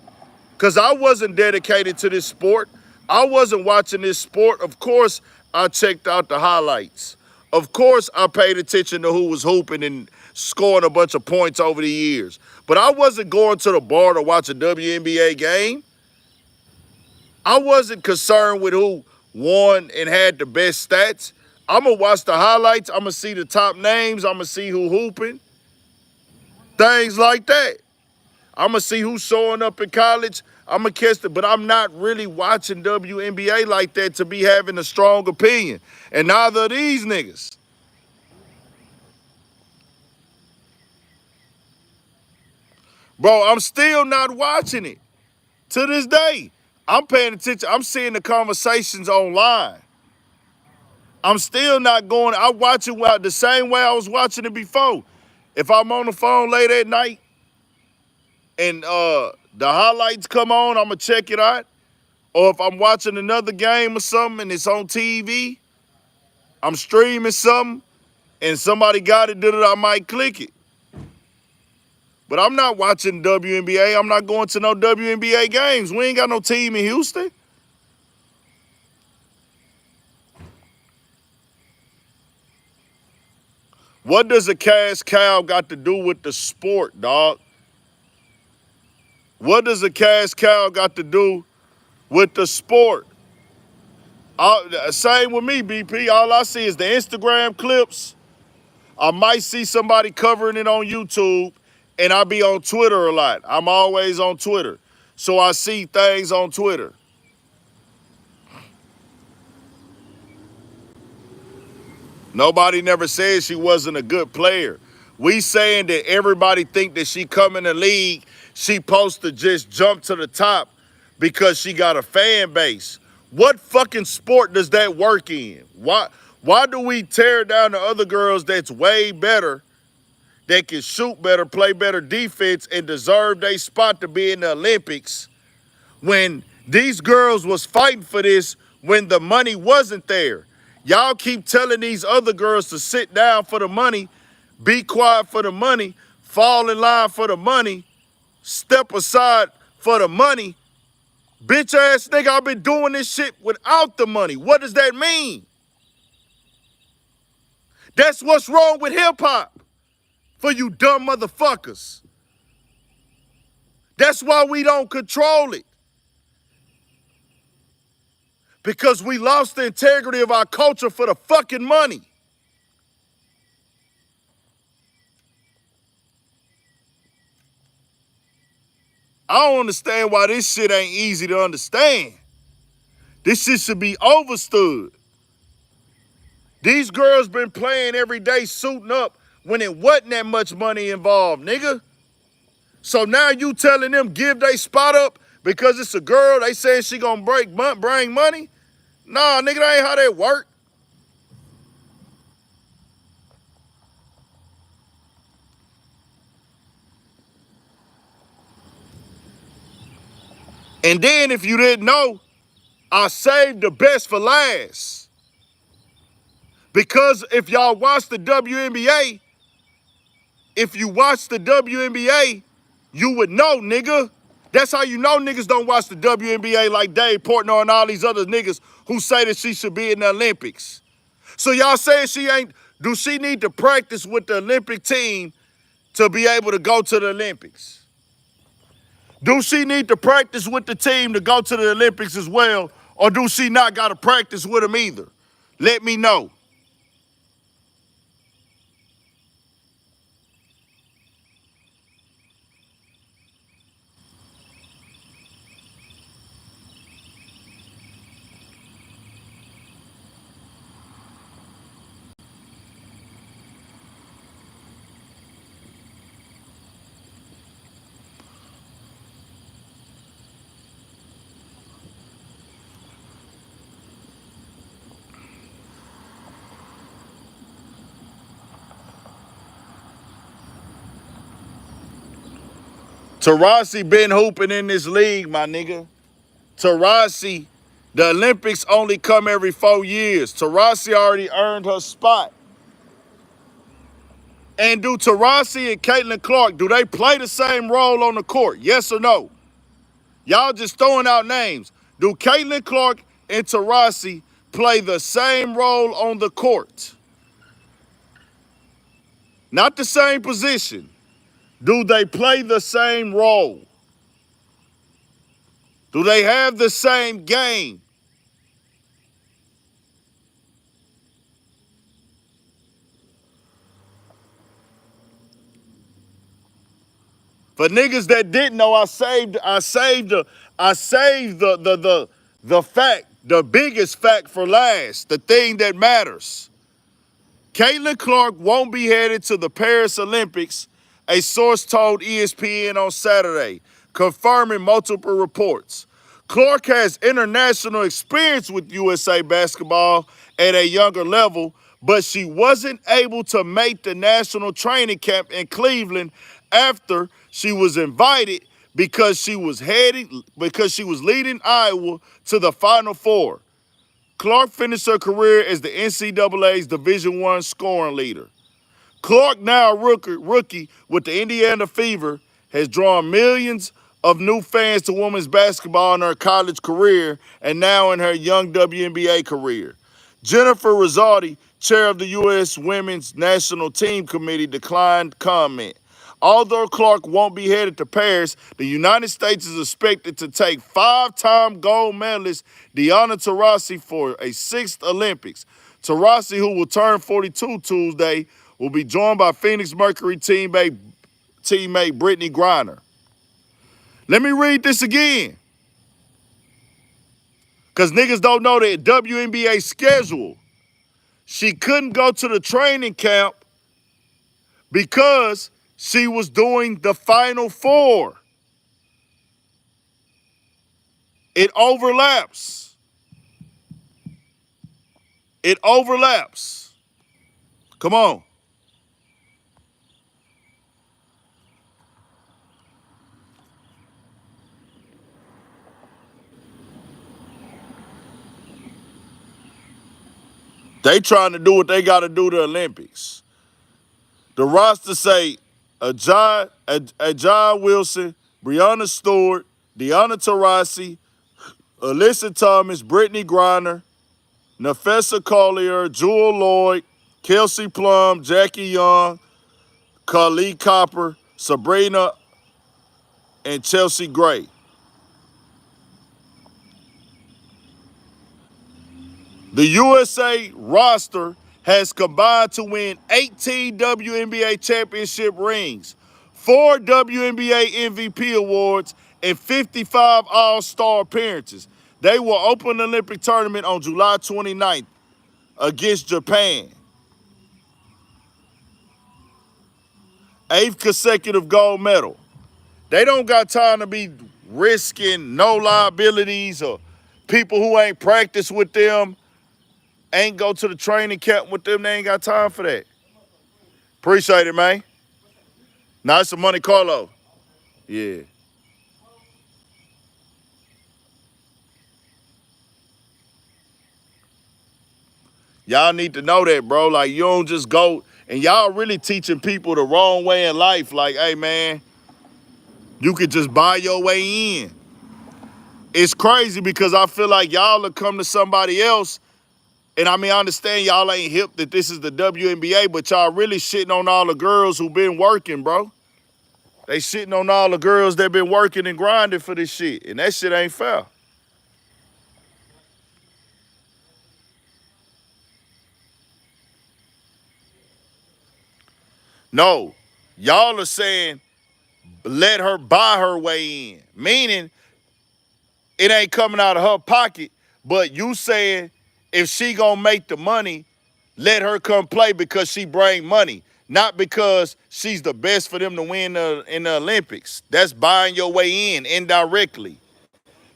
because I wasn't dedicated to this sport. I wasn't watching this sport. Of course, I checked out the highlights. Of course, I paid attention to who was hooping and scoring a bunch of points over the years. But I wasn't going to the bar to watch a WNBA game. I wasn't concerned with who won and had the best stats. I'm going to watch the highlights. I'm going to see the top names. I'm going to see who hooping. Things like that. I'm going to see who's showing up in college. I'm going to catch it, but I'm not really watching WNBA like that to be having a strong opinion. And neither of these niggas. Bro, I'm still not watching it to this day. I'm paying attention. I'm seeing the conversations online. I'm still not going. I watch it the same way I was watching it before. If I'm on the phone late at night and the highlights come on, I'm going to check it out. Or if I'm watching another game or something and it's on TV, I'm streaming something and somebody got it, I might click it. But I'm not watching WNBA. I'm not going to no WNBA games. We ain't got no team in Houston. What does a cash cow got to do with the sport, dog? What does a cash cow got to do with the sport? Same with me, BP. All I see is the Instagram clips. I might see somebody covering it on YouTube, and I be on Twitter a lot. I'm always on Twitter. So I see things on Twitter. Nobody never said she wasn't a good player. We saying that everybody think that she come in the league, she supposed to just jump to the top because she got a fan base. What fucking sport does that work in? Why do we tear down the other girls that's way better, that can shoot better, play better defense, and deserve their spot to be in the Olympics when these girls was fighting for this when the money wasn't there? Y'all keep telling these other girls to sit down for the money, be quiet for the money, fall in line for the money, step aside for the money. Bitch ass nigga, I've been doing this shit without the money. What does that mean? That's what's wrong with hip hop for you dumb motherfuckers. That's why we don't control it. Because we lost the integrity of our culture for the fucking money. I don't understand why this shit ain't easy to understand. This shit should be overstood. These girls been playing every day, suiting up when it wasn't that much money involved, nigga. So now you telling them give they spot up because it's a girl, they saying she gonna bring money? Nah, nigga, that ain't how that work. And then if you didn't know, I saved the best for last. Because if y'all watch the WNBA, if you watch the WNBA, you would know, nigga. That's how you know niggas don't watch the WNBA like Dave Portnoy and all these other niggas who say that she should be in the Olympics. So y'all saying she ain't, do she need to practice with the Olympic team to be able to go to the Olympics? Do she need to practice with the team to go to the Olympics as well? Or do she not got to practice with them either? Let me know. Taurasi been hooping in this league, my nigga. Taurasi, the Olympics only come every 4 years. Taurasi already earned her spot. And do Taurasi and Caitlin Clark, do they play the same role on the court? Yes or no? Y'all just throwing out names. Do Caitlin Clark and Taurasi play the same role on the court? Not the same position. Do they play the same role? Do they have the same game? For niggas that didn't know, I saved the fact, the biggest fact for last, the thing that matters. Caitlin Clark won't be headed to the Paris Olympics, a source told ESPN on Saturday, confirming multiple reports. Clark has international experience with USA basketball at a younger level, but she wasn't able to make the national training camp in Cleveland after she was invited because she was leading Iowa to the Final Four. Clark finished her career as the NCAA's Division I scoring leader. Clark, now a rookie with the Indiana Fever, has drawn millions of new fans to women's basketball in her college career and now in her young WNBA career. Jennifer Rosati, chair of the U.S. Women's National Team Committee, declined comment. Although Clark won't be headed to Paris, the United States is expected to take five-time gold medalist Diana Taurasi for a sixth Olympics. Taurasi, who will turn 42 Tuesday, will be joined by Phoenix Mercury teammate Brittany Griner. Let me read this again, because niggas don't know the WNBA schedule. She couldn't go to the training camp because she was doing the Final Four. It overlaps. It overlaps. Come on. They trying to do what they got to do to the Olympics. The roster say Ajay Wilson, Breonna Stewart, Diana Taurasi, Alyssa Thomas, Brittany Griner, Nafessa Collier, Jewel Lloyd, Kelsey Plum, Jackie Young, Khalid Copper, Sabrina, and Chelsea Gray. The USA roster has combined to win 18 WNBA championship rings, 4 WNBA MVP awards, and 55 All-Star appearances. They will open the Olympic tournament on July 29th against Japan. 8th consecutive gold medal. They don't got time to be risking no liabilities or people who ain't practiced with them, ain't go to the training camp with them. They ain't got time for that. Appreciate it, man. Now it's some money, Carlo. Yeah. Y'all need to know that, bro. Like, you don't just go, and y'all really teaching people the wrong way in life. Like, hey, man, you could just buy your way in. It's crazy because I feel like y'all will come to somebody else, and I mean, I understand y'all ain't hip that this is the WNBA, but y'all really shitting on all the girls who been working, bro. They shitting on all the girls that been working and grinding for this shit, and that shit ain't fair. No, y'all are saying let her buy her way in, meaning it ain't coming out of her pocket, but you saying if she gonna make the money, let her come play because she bring money, not because she's the best for them to win in the Olympics. That's buying your way in indirectly.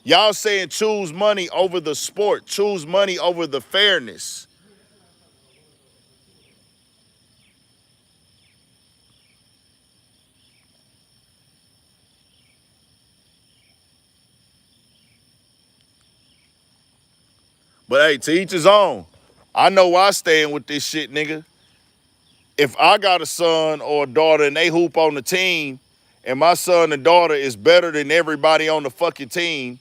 Y'all saying choose money over the sport, choose money over the fairness. But hey, to each his own. I know why I stand with this shit, nigga. If I got a son or a daughter and they hoop on the team, and my son and daughter is better than everybody on the fucking team,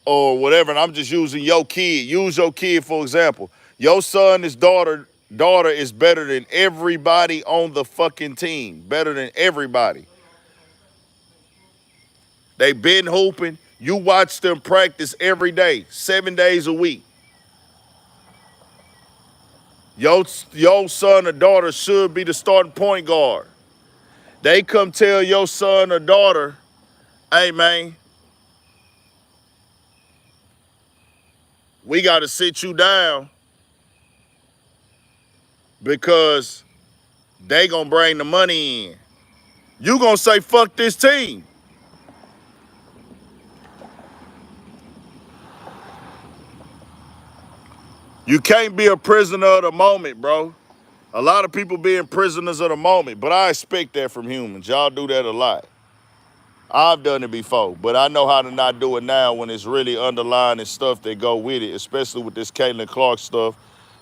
or whatever, and I'm just using your kid. Use your kid for example. Your son, his daughter is better than everybody on the fucking team. Better than everybody. They been hooping. You watch them practice every day, 7 days a week. Your son or daughter should be the starting point guard. They come tell your son or daughter, hey man, we got to sit you down because they gonna bring the money in. You gonna say, fuck this team. You can't be a prisoner of the moment, bro. A lot of people being prisoners of the moment, but I expect that from humans. Y'all do that a lot. I've done it before, but I know how to not do it now when it's really underlying stuff that go with it, especially with this Caitlin Clark stuff.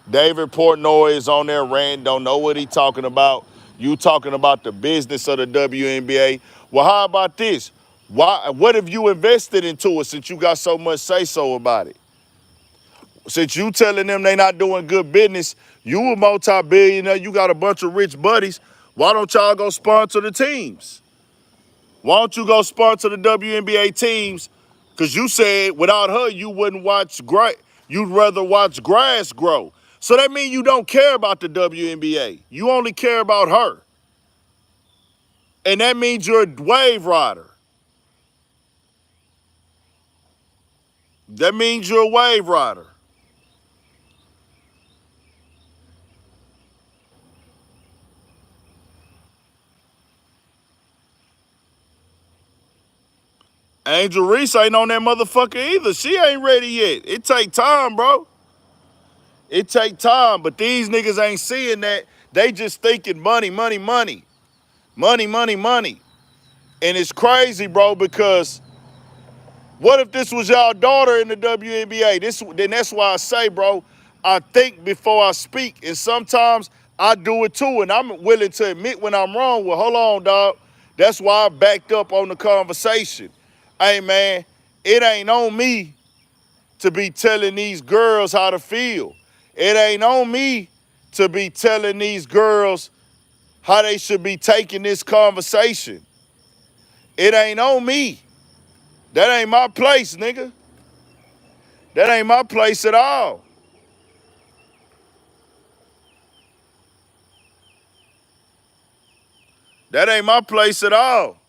David Portnoy is on there ranting, don't know what he talking about. You talking about the business of the WNBA. Well, how about this? What have you invested into it since you got so much say-so about it? Since you telling them they not doing good business, you a multi-billionaire, you got a bunch of rich buddies, why don't y'all go sponsor the teams? Why don't you go sponsor the WNBA teams? Because you said without her, you wouldn't watch you'd rather watch grass grow. So that means you don't care about the WNBA. You only care about her. And that means you're a wave rider. That means you're a wave rider. Angel Reese ain't on that motherfucker either. She ain't ready yet. It take time, bro. It take time, but these niggas ain't seeing that. They just thinking money, money, money. Money, money, money. And it's crazy, bro, because what if this was y'all daughter in the WNBA? Then that's why I say, bro, I think before I speak. And sometimes I do it too, and I'm willing to admit when I'm wrong. Well, hold on, dog. That's why I backed up on the conversation. Hey, man, it ain't on me to be telling these girls how to feel. It ain't on me to be telling these girls how they should be taking this conversation. It ain't on me. That ain't my place, nigga. That ain't my place at all. That ain't my place at all.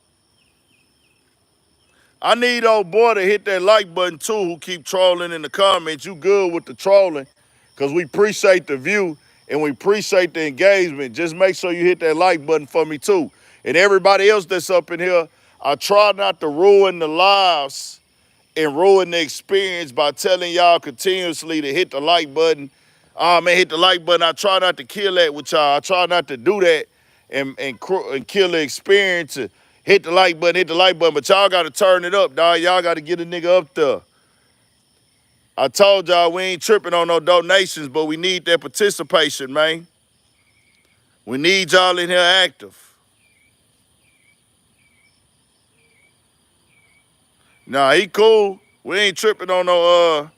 I need old boy to hit that like button too who keep trolling in the comments. You good with the trolling because we appreciate the view and we appreciate the engagement. Just make sure you hit that like button for me too. And everybody else that's up in here, I try not to ruin the lives and ruin the experience by telling y'all continuously to hit the like button. Man, hit the like button. I try not to kill that with y'all. I try not to do that and kill the experience. Hit the like button. But y'all got to turn it up, dog. Y'all got to get a nigga up there. I told y'all we ain't tripping on no donations, but we need that participation, man. We need y'all in here active. Nah, he cool. We ain't tripping on no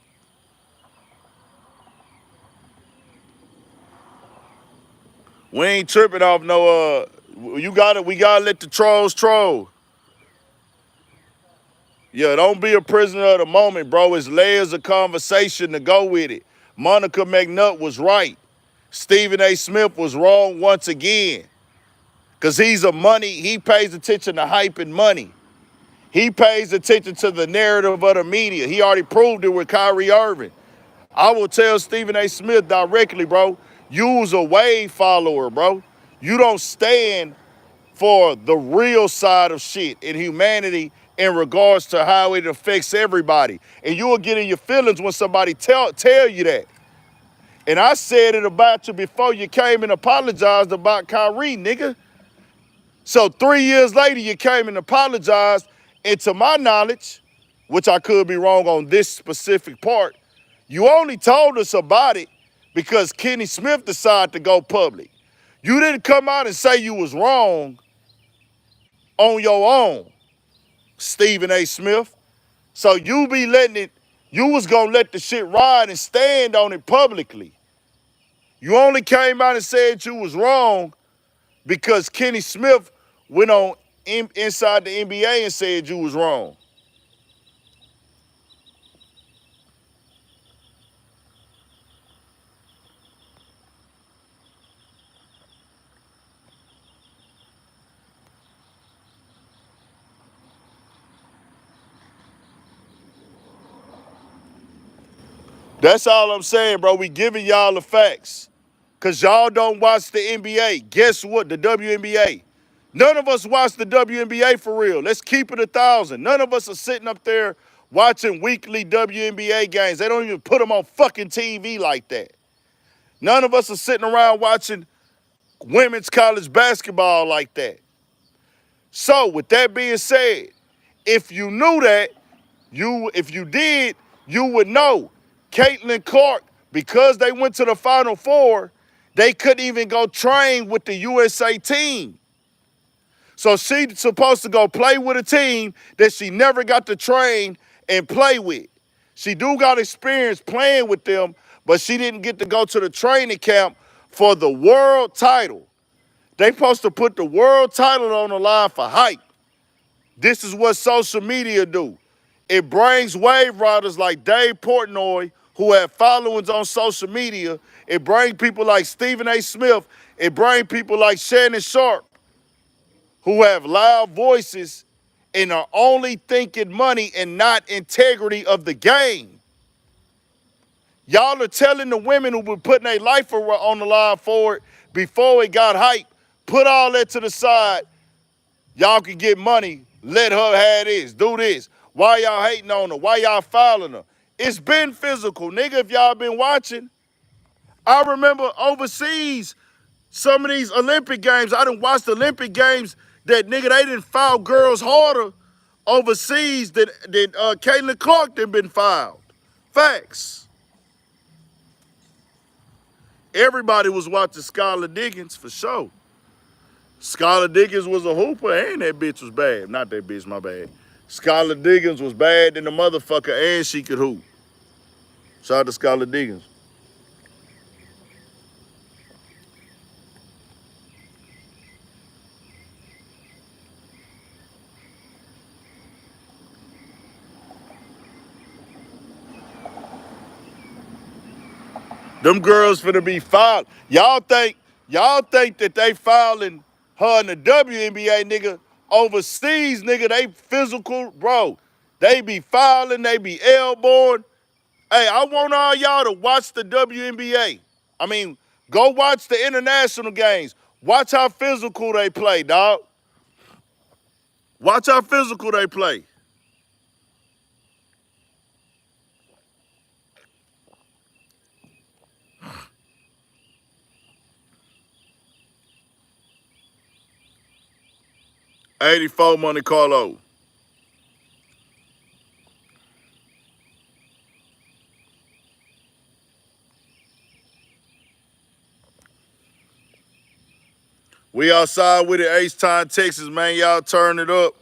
we ain't tripping off no we gotta let the trolls troll. Yeah, don't be a prisoner of the moment, bro. It's layers of conversation to go with it. Monica McNutt was right. Stephen A. Smith was wrong once again. Cause he pays attention to hype and money. He pays attention to the narrative of the media. He already proved it with Kyrie Irving. I will tell Stephen A. Smith directly, bro, you was a wave follower, bro. You don't stand for the real side of shit in humanity in regards to how it affects everybody. And you will get in your feelings when somebody tell you that. And I said it about you before you came and apologized about Kyrie, nigga. So 3 years later, you came and apologized. And to my knowledge, which I could be wrong on this specific part, you only told us about it because Kenny Smith decided to go public. You didn't come out and say you was wrong on your own, Stephen A. Smith. So you was gonna let the shit ride and stand on it publicly. You only came out and said you was wrong because Kenny Smith went on inside the NBA and said you was wrong. That's all I'm saying, bro. We giving y'all the facts. Because y'all don't watch the NBA. Guess what? The WNBA. None of us watch the WNBA for real. Let's keep it 1,000. None of us are sitting up there watching weekly WNBA games. They don't even put them on fucking TV like that. None of us are sitting around watching women's college basketball like that. So, with that being said, if you knew that, if you did, you would know. Caitlin Clark, because they went to the Final Four, they couldn't even go train with the USA team. So she's supposed to go play with a team that she never got to train and play with. She do got experience playing with them, but she didn't get to go to the training camp for the world title. They supposed to put the world title on the line for hype. This is what social media do. It brings wave riders like Dave Portnoy, who have followings on social media. It brings people like Stephen A. Smith. It brings people like Shannon Sharp, who have loud voices and are only thinking money and not integrity of the game. Y'all are telling the women who were putting their life on the line for it before it got hype, put all that to the side. Y'all can get money. Let her have this. Do this. Why y'all hating on her? Why y'all fouling her? It's been physical, nigga, if y'all been watching. I remember overseas, some of these Olympic games, I done watched Olympic games that, nigga, they didn't foul girls harder overseas than Caitlin Clark done been fouled. Facts. Everybody was watching Skylar Diggins for sure. Skylar Diggins was a hooper and that bitch was bad. Not that bitch, my bad. Skylar Diggins was bad than the motherfucker and she could hoop. Shout out to Skylar Diggins. Them girls finna be fouled. Y'all think that they fouling her in the WNBA, nigga. Overseas, nigga, they physical, bro. They be fouling, they be elbowing. Hey, I want all y'all to watch the WNBA. I mean, go watch the international games. Watch how physical they play, dog. Watch how physical they play. $84 Monte Carlo. We outside with it, H-Town, Texas, man. Y'all turn it up.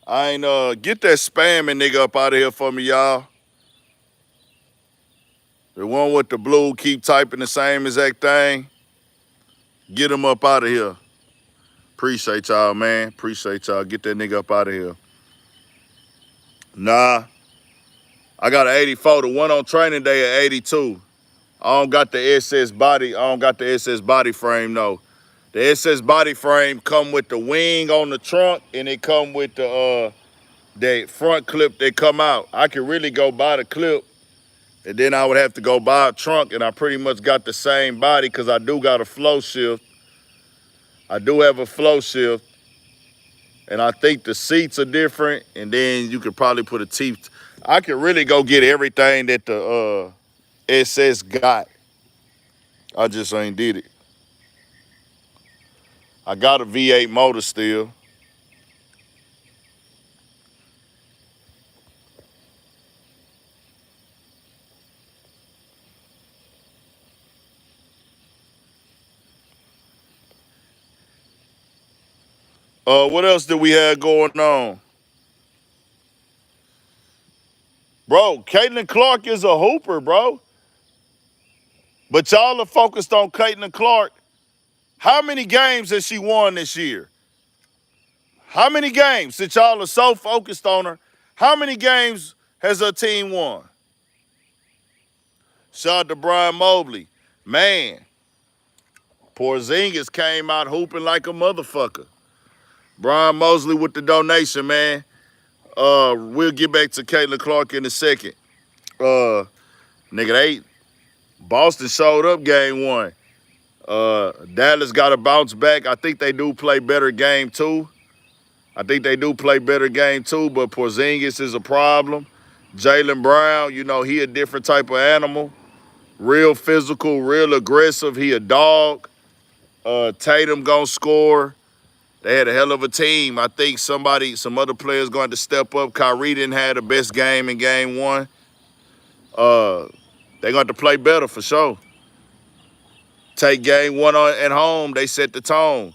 I ain't, get that spamming nigga up out of here for me, y'all. The one with the blue keep typing the same exact thing. Get him up out of here. Appreciate y'all, man. Appreciate y'all. Get that nigga up out of here. Nah. I got an 84. The one on training day at 82. I don't got the SS body. I don't got the SS body frame, though. The SS body frame come with the wing on the trunk, and it come with the that front clip that come out. I can really go buy the clip, and then I would have to go buy a trunk, and I pretty much got the same body because I do got a flow shift. I do have a flow shift, and I think the seats are different, and then you could probably put a teeth. I could really go get everything that the SS got. I just ain't did it. I got a V8 motor still. What else did we have going on? Bro, Caitlin Clark is a hooper, bro. But y'all are focused on Caitlin Clark. How many games has she won this year? How many games, since y'all are so focused on her, how many games has her team won? Shout out to Brian Mobley. Man, Porzingis came out hooping like a motherfucker. Brian Mosley with the donation, man. We'll get back to Caitlin Clark in a second. Nigga, Boston showed up game one. Dallas got to bounce back. I think they do play better game two. But Porzingis is a problem. Jaylen Brown, you know, he a different type of animal. Real physical, real aggressive. He a dog. Tatum gonna score. They had a hell of a team. I think some other players going to step up. Kyrie didn't have the best game in game one. They're going to play better for sure. Take game one at home, they set the tone.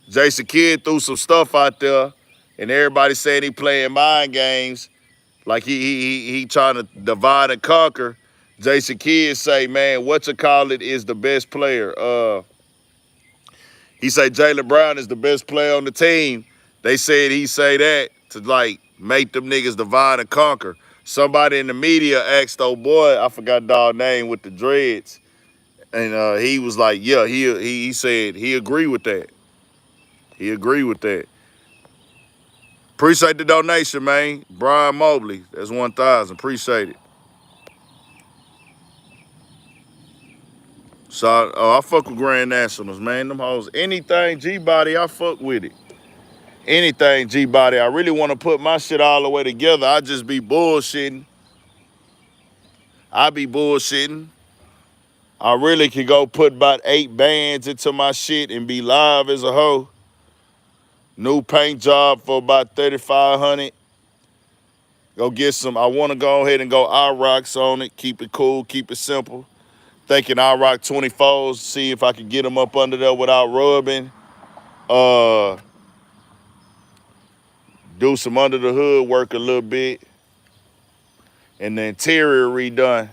Jason Kidd threw some stuff out there, and everybody saying he playing mind games, like he trying to divide and conquer. Jason Kidd say, man, whatchamacallit is the best player. He say Jaylen Brown is the best player on the team. They said he say that to like make them niggas divide and conquer. Somebody in the media asked, oh boy, I forgot dog name with the dreads, and he was like, yeah, he said he agreed with that. Appreciate the donation, man. Brian Mobley, that's 1,000. Appreciate it. So, I fuck with Grand Nationals, man. Them hoes, anything G-Body, I fuck with it. Anything G-Body. I really want to put my shit all the way together. I just be bullshitting. I really could go put about 8 bands into my shit and be live as a hoe. New paint job for about $3,500. Go get some. I want to go ahead and go IROCs on it. Keep it cool, keep it simple. Thinking IROC 24s, see if I can get them up under there without rubbing. Do some under the hood work a little bit. And the interior redone.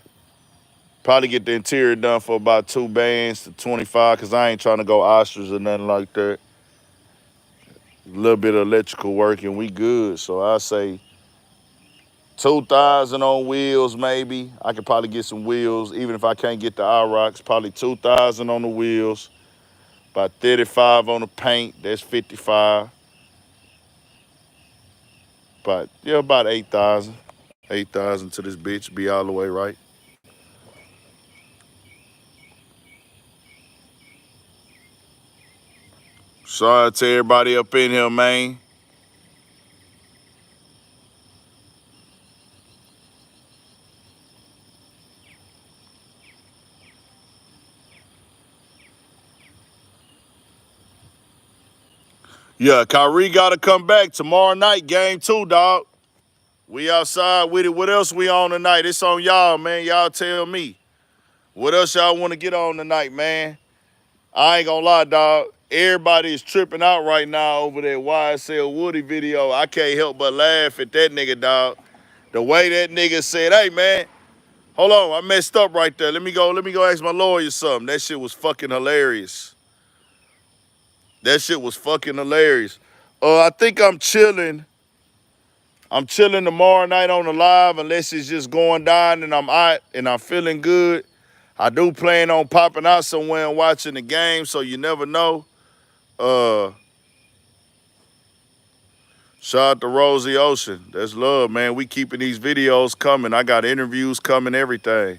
Probably get the interior done for about 2 bands to 25, because I ain't trying to go ostrich or nothing like that. A little bit of electrical work and we good. So I say 2,000 on wheels maybe. I could probably get some wheels, even if I can't get the IROCs, probably 2,000 on the wheels. About 35 on the paint, that's 55. But yeah, about 8,000. 8,000 to this bitch, be all the way right. Sorry to everybody up in here, man. Yeah, Kyrie got to come back tomorrow night, game 2, dog. We outside with it. What else we on tonight? It's on y'all, man. Y'all tell me. What else y'all want to get on tonight, man? I ain't gonna lie, dog. Everybody is tripping out right now over that YSL Woody video. I can't help but laugh at that nigga, dog. The way that nigga said, hey, man, hold on, I messed up right there. Let me go ask my lawyer something. That shit was fucking hilarious. I think I'm chilling. I'm chilling tomorrow night on the live unless it's just going down and I'm out and I'm feeling good. I do plan on popping out somewhere and watching the game, so you never know. Shout out to Rosie Ocean. That's love, man. We keeping these videos coming. I got interviews coming, everything.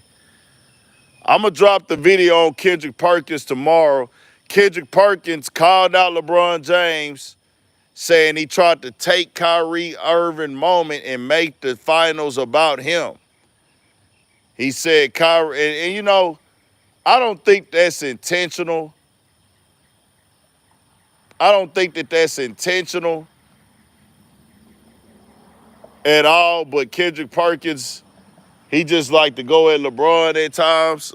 I'm going to drop the video on Kendrick Perkins tomorrow. Kendrick Perkins called out LeBron James, saying he tried to take Kyrie Irving moment and make the finals about him. He said Kyrie, and you know, I don't think that's intentional. At all, but Kendrick Perkins, he just like to go at LeBron at times.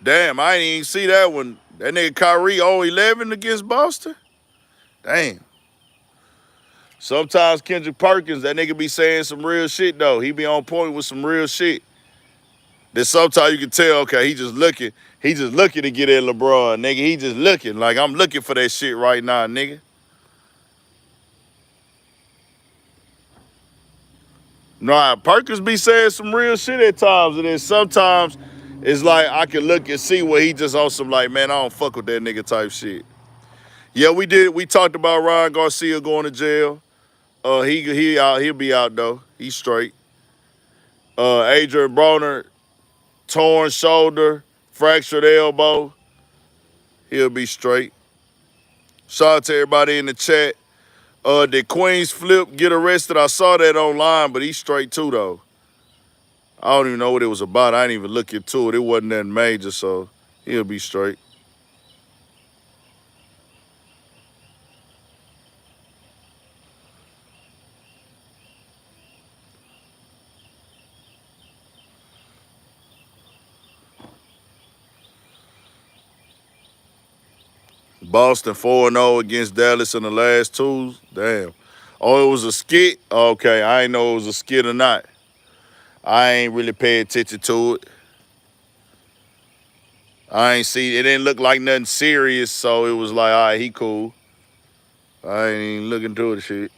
Damn, I didn't even see that one. That nigga Kyrie 0-11 against Boston? Damn. Sometimes Kendrick Perkins, that nigga be saying some real shit, though. He be on point with some real shit. That sometimes you can tell, okay, he just looking to get at LeBron, nigga. He just looking. Like, I'm looking for that shit right now, nigga. Nah, Perkins be saying some real shit at times, and then sometimes It's like I can look and see where he just on some like, man, I don't fuck with that nigga type shit. Yeah, we did. We talked about Ryan Garcia going to jail. He'll be out though. He's straight. Adrien Broner, torn shoulder, fractured elbow. He'll be straight. Shout out to everybody in the chat. Did Queens Flip get arrested? I saw that online, but he's straight too though. I don't even know what it was about. I didn't even look into it. It wasn't that major, so he'll be straight. Boston 4-0 against Dallas in the last two. Damn. Oh, it was a skit? Okay, I ain't know it was a skit or not. I ain't really pay attention to it. I ain't see it. Didn't look like nothing serious, so it was like, all right, he cool. I ain't even looking into the shit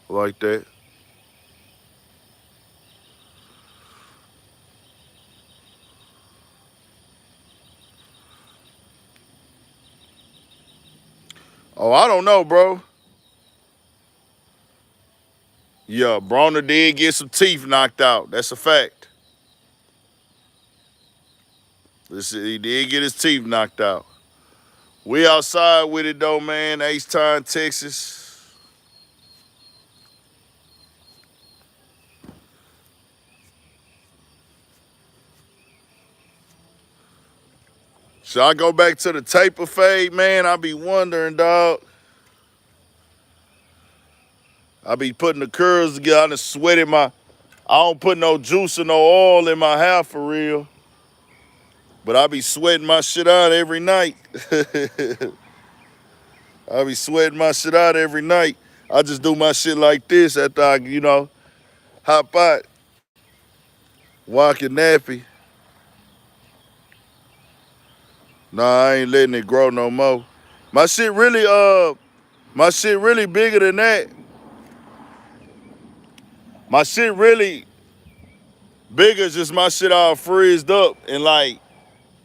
like that. Oh, I don't know, bro. Yeah, Broner did get some teeth knocked out. That's a fact. He did get his teeth knocked out. We outside with it though, man. H-Town, Texas. Should I go back to the taper fade, man? I be wondering, dog. I be putting the curls together. I done sweated I don't put no juice or no oil in my hair for real. But I be sweating my shit out every night. I be sweating my shit out every night. I just do my shit like this after I, hop out, walking nappy. Nah, I ain't letting it grow no more. My shit really bigger than that. My shit really bigger, just my shit all frizzed up and like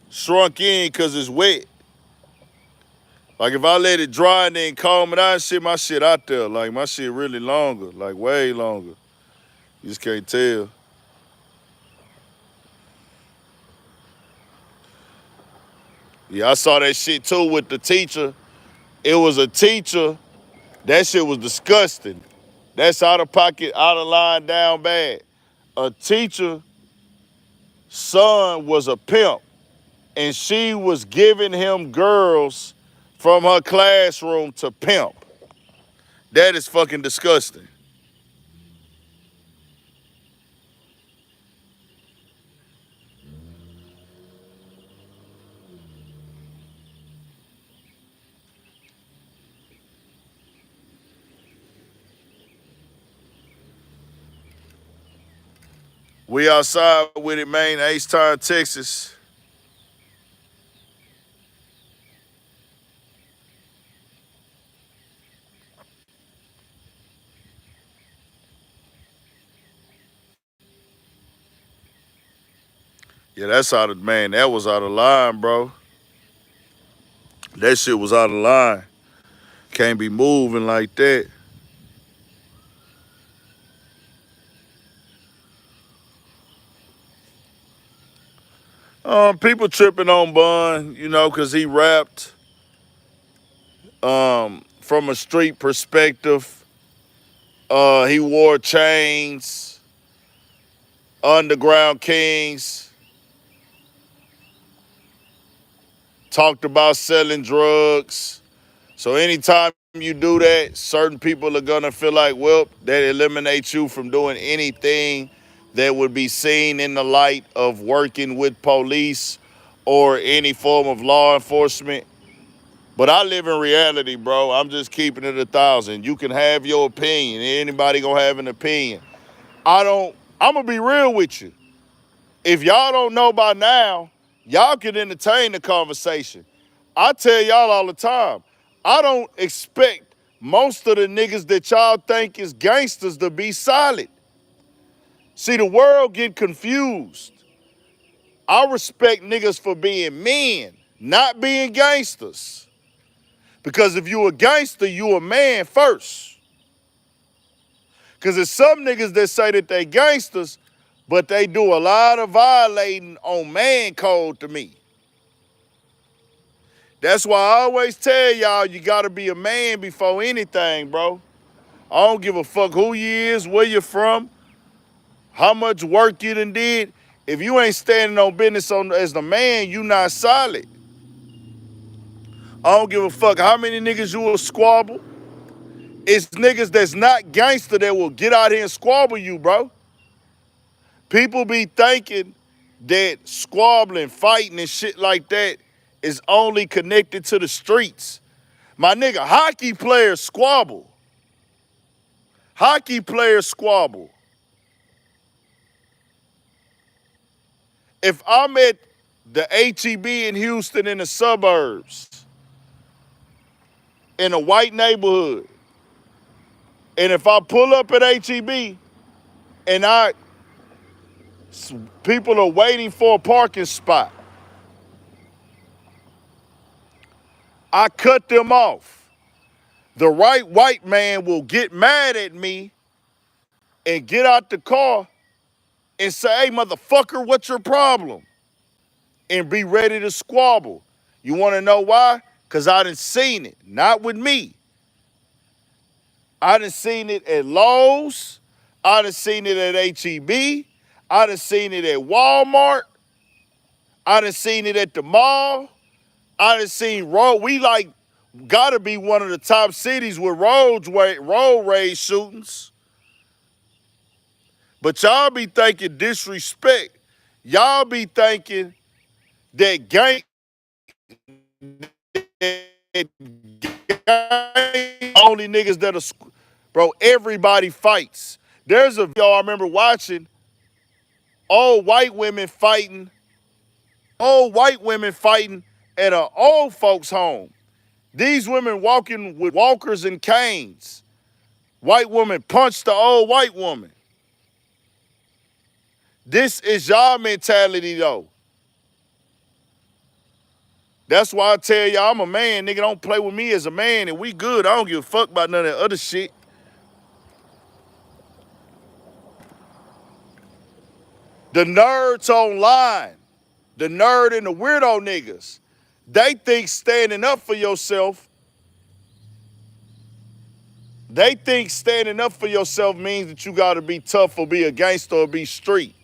shrunk in because it's wet. Like if I let it dry and then comb it out and shit, my shit out there. Like my shit really longer, like way longer. You just can't tell. Yeah, I saw that shit too with the teacher. It was a teacher. That shit was disgusting. That's out of pocket, out of line, down bad. A teacher son was a pimp, and she was giving him girls from her classroom to pimp. That is fucking disgusting. We outside with it, man. H-Town, Texas. Yeah, that's out of, man, that was out of line, bro. That shit was out of line. Can't be moving like that. People tripping on Bun, because he rapped from a street perspective. He wore chains, underground kings, talked about selling drugs. So anytime you do that, certain people are gonna feel like, well, that eliminates you from doing anything that would be seen in the light of working with police or any form of law enforcement. But I live in reality, bro. I'm just keeping it 1,000. You can have your opinion. Anybody gonna have an opinion. I'm gonna be real with you. If y'all don't know by now, y'all can entertain the conversation. I tell y'all all the time, I don't expect most of the niggas that y'all think is gangsters to be solid. See, the world get confused. I respect niggas for being men, not being gangsters. Because if you a gangster, you a man first. Because there's some niggas that say that they gangsters, but they do a lot of violating on man code to me. That's why I always tell y'all you gotta be a man before anything, bro. I don't give a fuck who you is, where you're from, how much work you done did. If you ain't standing on business as the man, you not solid. I don't give a fuck how many niggas you will squabble. It's niggas that's not gangster that will get out here and squabble you, bro. People be thinking that squabbling, fighting, and shit like that is only connected to the streets. My nigga, hockey players squabble. Hockey players squabble. If I'm at the H-E-B in Houston in the suburbs, in a white neighborhood, and if I pull up at H-E-B and people are waiting for a parking spot, I cut them off. The right white man will get mad at me and get out the car and say, hey, motherfucker, what's your problem? And be ready to squabble. You want to know why? Because I done seen it. Not with me. I done seen it at Lowe's. I done seen it at H-E-B. I done seen it at Walmart. I done seen it at the mall. I done seen we gotta be one of the top cities with road rage shootings. But y'all be thinking disrespect. Y'all be thinking that only niggas that are, bro, everybody fights. There's a video I remember watching, old white women fighting at an old folks' home. These women walking with walkers and canes. White woman punched the old white woman. This is y'all mentality, though. That's why I tell y'all I'm a man, nigga. Don't play with me as a man, and we good. I don't give a fuck about none of that other shit. The nerds online, the nerd and the weirdo niggas, they think standing up for yourself, means that you gotta be tough or be a gangster or be street.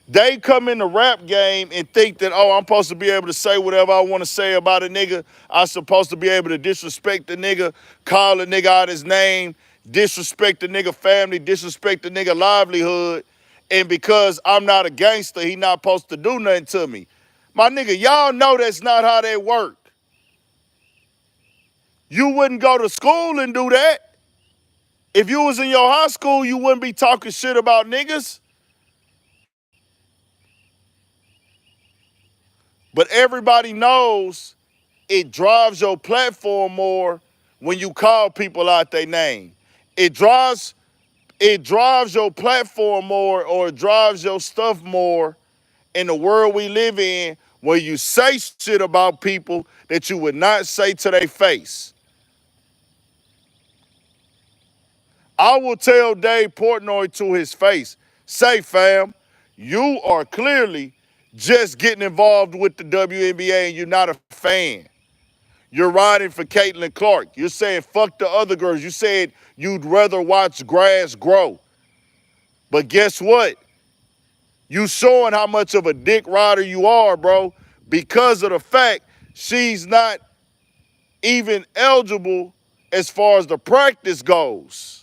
They come in the rap game and think that, oh, I'm supposed to be able to say whatever I want to say about a nigga. I'm supposed to be able to disrespect the nigga, call a nigga out his name, disrespect the nigga family, disrespect the nigga livelihood. And because I'm not a gangster, he not supposed to do nothing to me. My nigga, y'all know that's not how that work. You wouldn't go to school and do that. If you was in your high school, you wouldn't be talking shit about niggas. But everybody knows it drives your platform more when you call people out their name. It drives your platform more, or it drives your stuff more in the world we live in, where you say shit about people that you would not say to their face. I will tell Dave Portnoy to his face, say, fam, you are clearly just getting involved with the WNBA and you're not a fan. You're riding for Caitlin Clark. You're saying fuck the other girls. You said you'd rather watch grass grow. But guess what? You showing how much of a dick rider you are, bro, because of the fact she's not even eligible as far as the practice goes.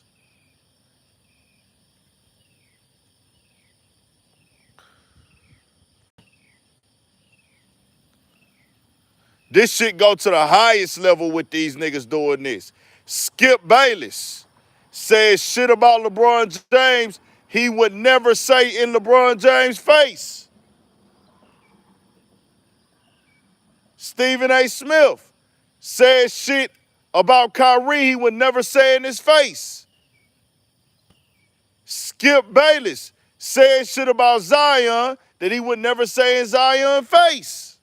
This shit go to the highest level with these niggas doing this. Skip Bayless says shit about LeBron James he would never say in LeBron James' face. Stephen A. Smith says shit about Kyrie he would never say in his face. Skip Bayless says shit about Zion that he would never say in Zion's face.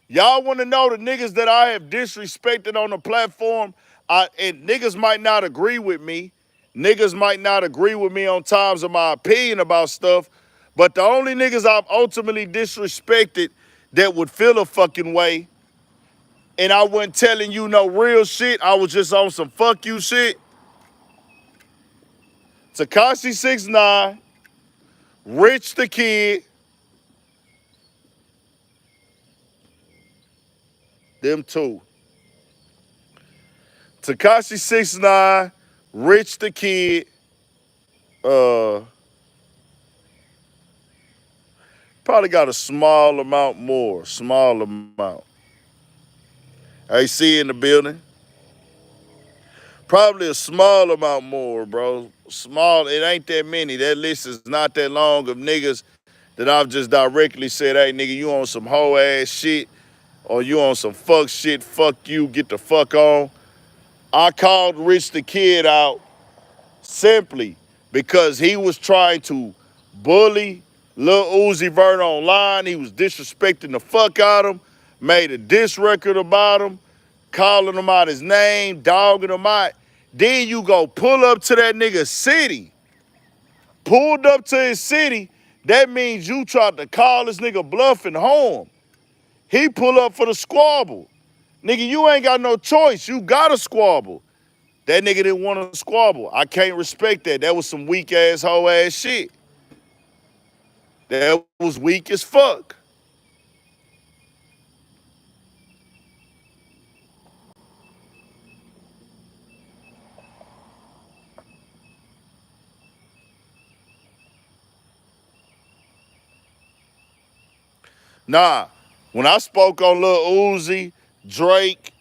Y'all want to know the niggas that I have disrespected on the platform? And niggas might not agree with me. Niggas might not agree with me on times of my opinion about stuff. But the only niggas I've ultimately disrespected that would feel a fucking way, and I wasn't telling you no real shit, I was just on some fuck you shit. Tekashi 6ix9ine, Rich the Kid, them two. Tekashi 6ix9ine, Rich the Kid, probably got a small amount more, small amount. AC in the building. Probably a small amount more, bro. Small, it ain't that many. That list is not that long of niggas that I've just directly said, hey, nigga, you on some hoe ass shit, or you on some fuck shit, fuck you, get the fuck on. I called Rich the Kid out simply because he was trying to bully Lil Uzi Vert online. He was disrespecting the fuck out of him, made a diss record about him, calling him out his name, dogging him out. Then you go pull up to that nigga's city. Pulled up to his city, that means you tried to call this nigga bluff and home. He pull up for the squabble. Nigga, you ain't got no choice. You gotta squabble. That nigga didn't want to squabble. I can't respect that. That was some weak ass hoe ass shit. That was weak as fuck. Nah, when I spoke on Lil Uzi, Drake,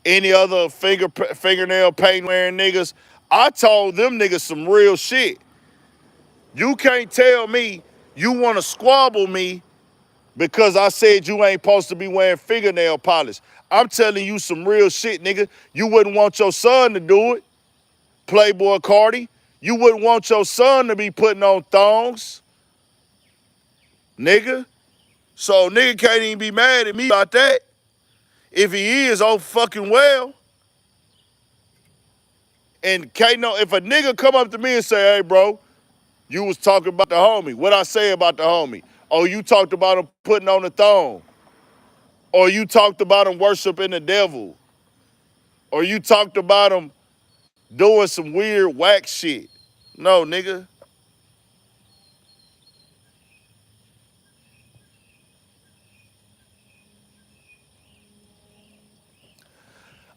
any other fingernail paint wearing niggas, I told them niggas some real shit. You can't tell me you want to squabble me because I said you ain't supposed to be wearing fingernail polish. I'm telling you some real shit, nigga. You wouldn't want your son to do it, Playboy Cardi. You wouldn't want your son to be putting on thongs, nigga. So nigga can't even be mad at me about that. If he is, oh fucking well. And can't no, if a nigga come up to me and say, hey bro, you was talking about the homie. What I say about the homie? Oh, you talked about him putting on the thong. Or you talked about him worshiping the devil. Or you talked about him doing some weird whack shit. No, nigga.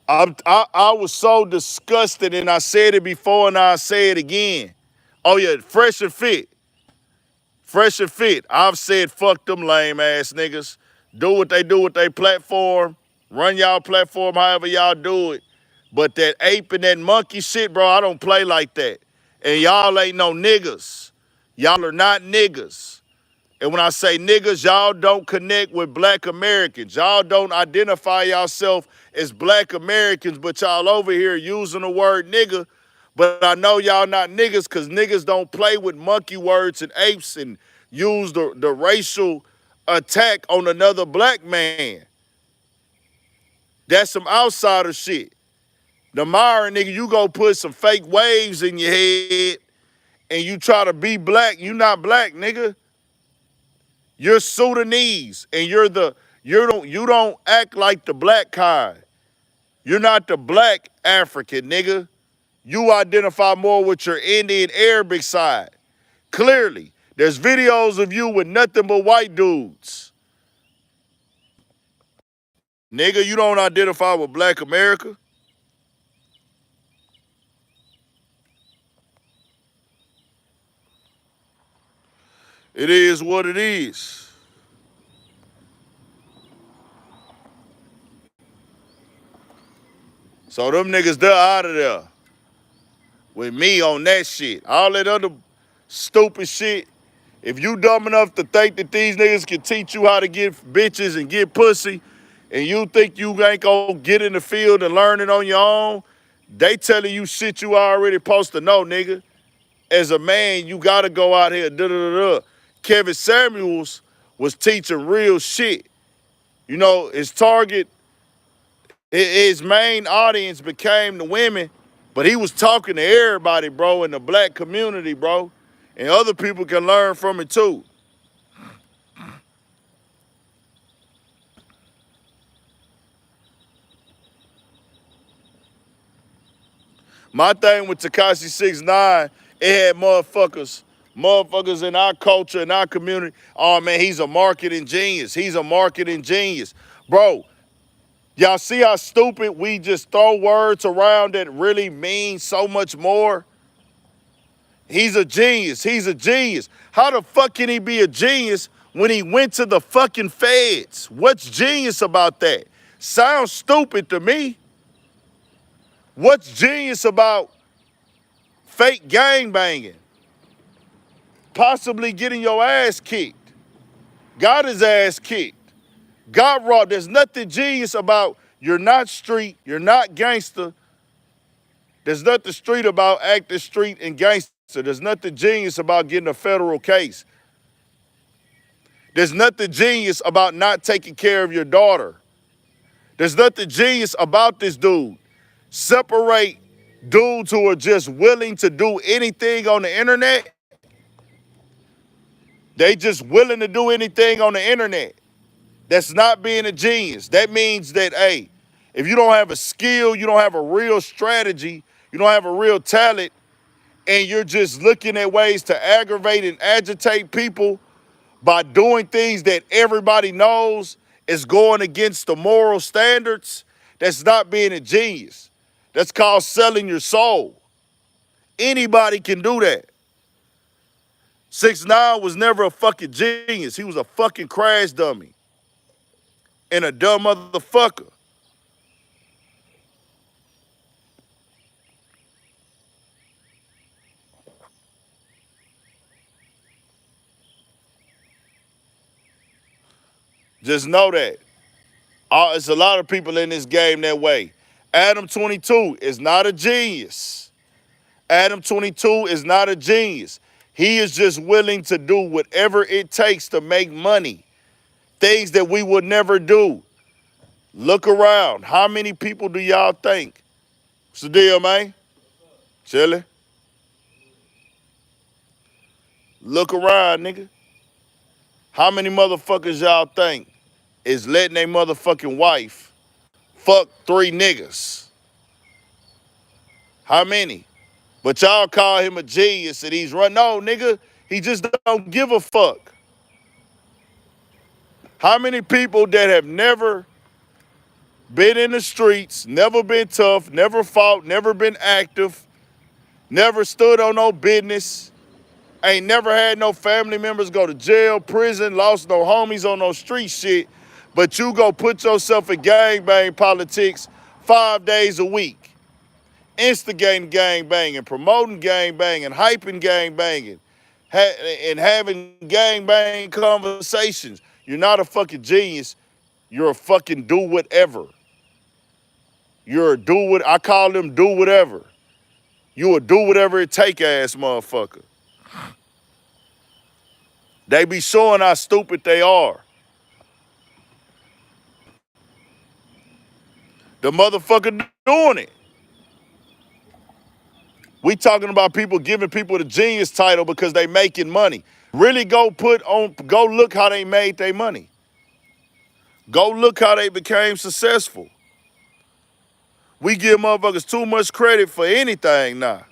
I was so disgusted, and I said it before and I say it again. Oh yeah, fresh and fit. Fresh and fit. I've said fuck them lame ass niggas. Do what they do with their platform. Run y'all platform however y'all do it. But that ape and that monkey shit, bro, I don't play like that. And y'all ain't no niggas. Y'all are not niggas. And when I say niggas, y'all don't connect with black Americans. Y'all don't identify yourself as black Americans, but y'all over here using the word nigga. But I know y'all not niggas because niggas don't play with monkey words and apes and use the racial attack on another black man. That's some outsider shit. The Myron nigga, you go put some fake waves in your head and you try to be black. You not black, nigga. You're Sudanese, and you don't act like the black kind. You're not the black African, nigga. You identify more with your Indian Arabic side. Clearly, there's videos of you with nothing but white dudes. Nigga, you don't identify with black America. It is what it is. So them niggas, they're out of there with me on that shit. All that other stupid shit. If you dumb enough to think that these niggas can teach you how to get bitches and get pussy, and you think you ain't gonna get in the field and learn it on your own, they telling you shit you already supposed to know, nigga. as a man, you gotta go out here. Kevin Samuels was teaching real shit. You know, his main audience became the women, but he was talking to everybody, bro, in the black community, bro. And other people can learn from it too. My thing with Tekashi 6ix9ine, it had motherfuckers in our culture, in our community. Oh man, he's a marketing genius. He's a marketing genius. Bro, y'all see how stupid we just throw words around that really mean so much more? He's a genius. He's a genius. How the fuck can he be a genius when he went to the fucking feds? What's genius about that? Sounds stupid to me. What's genius about fake gang banging? Possibly getting your ass kicked. Got his ass kicked. Got raw. There's nothing genius about you're not street, you're not gangster. There's nothing street about acting street and gangster. There's nothing genius about getting a federal case. There's nothing genius about not taking care of your daughter. There's nothing genius about this dude. Separate dudes who are just willing to do anything on the internet. They just willing to do anything on the internet. That's not being a genius. That means that, hey, if you don't have a skill, you don't have a real strategy, you don't have a real talent, and you're just looking at ways to aggravate and agitate people by doing things that everybody knows is going against the moral standards, that's not being a genius. That's called selling your soul. Anybody can do that. 6ix9ine was never a fucking genius. He was a fucking crash dummy and a dumb motherfucker. Just know that. It's a lot of people in this game that way. Adam 22 is not a genius. Adam 22 is not a genius. He is just willing to do whatever it takes to make money. Things that we would never do. Look around. How many people do y'all think? What's the deal, man? Chilling. Look around, nigga. How many motherfuckers y'all think is letting their motherfucking wife fuck 3 niggas? How many? But y'all call him a genius and he's run. No, nigga, he just don't give a fuck. How many people that have never been in the streets, never been tough, never fought, never been active, never stood on no business, ain't never had no family members go to jail, prison, lost no homies on no street shit, but you go put yourself in gangbang politics 5 days a week, instigating gangbanging, promoting gangbanging, hyping gangbanging, and having gangbang conversations. You're not a fucking genius. You're a fucking do whatever. You're a do what I call them do whatever. You a do whatever it take ass motherfucker. They be showing how stupid they are. The motherfucker doing it. We talking about people giving people the genius title because they making money. Really go look how they made their money. Go look how they became successful. We give motherfuckers too much credit for anything now.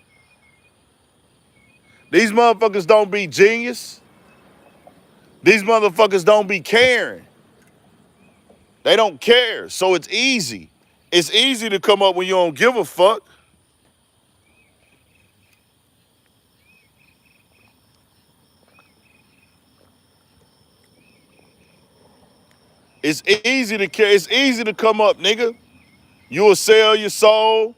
These motherfuckers don't be genius. These motherfuckers don't be caring. They don't care, so it's easy. It's easy to come up when you don't give a fuck. It's easy to care. It's easy to come up, nigga. You'll sell your soul.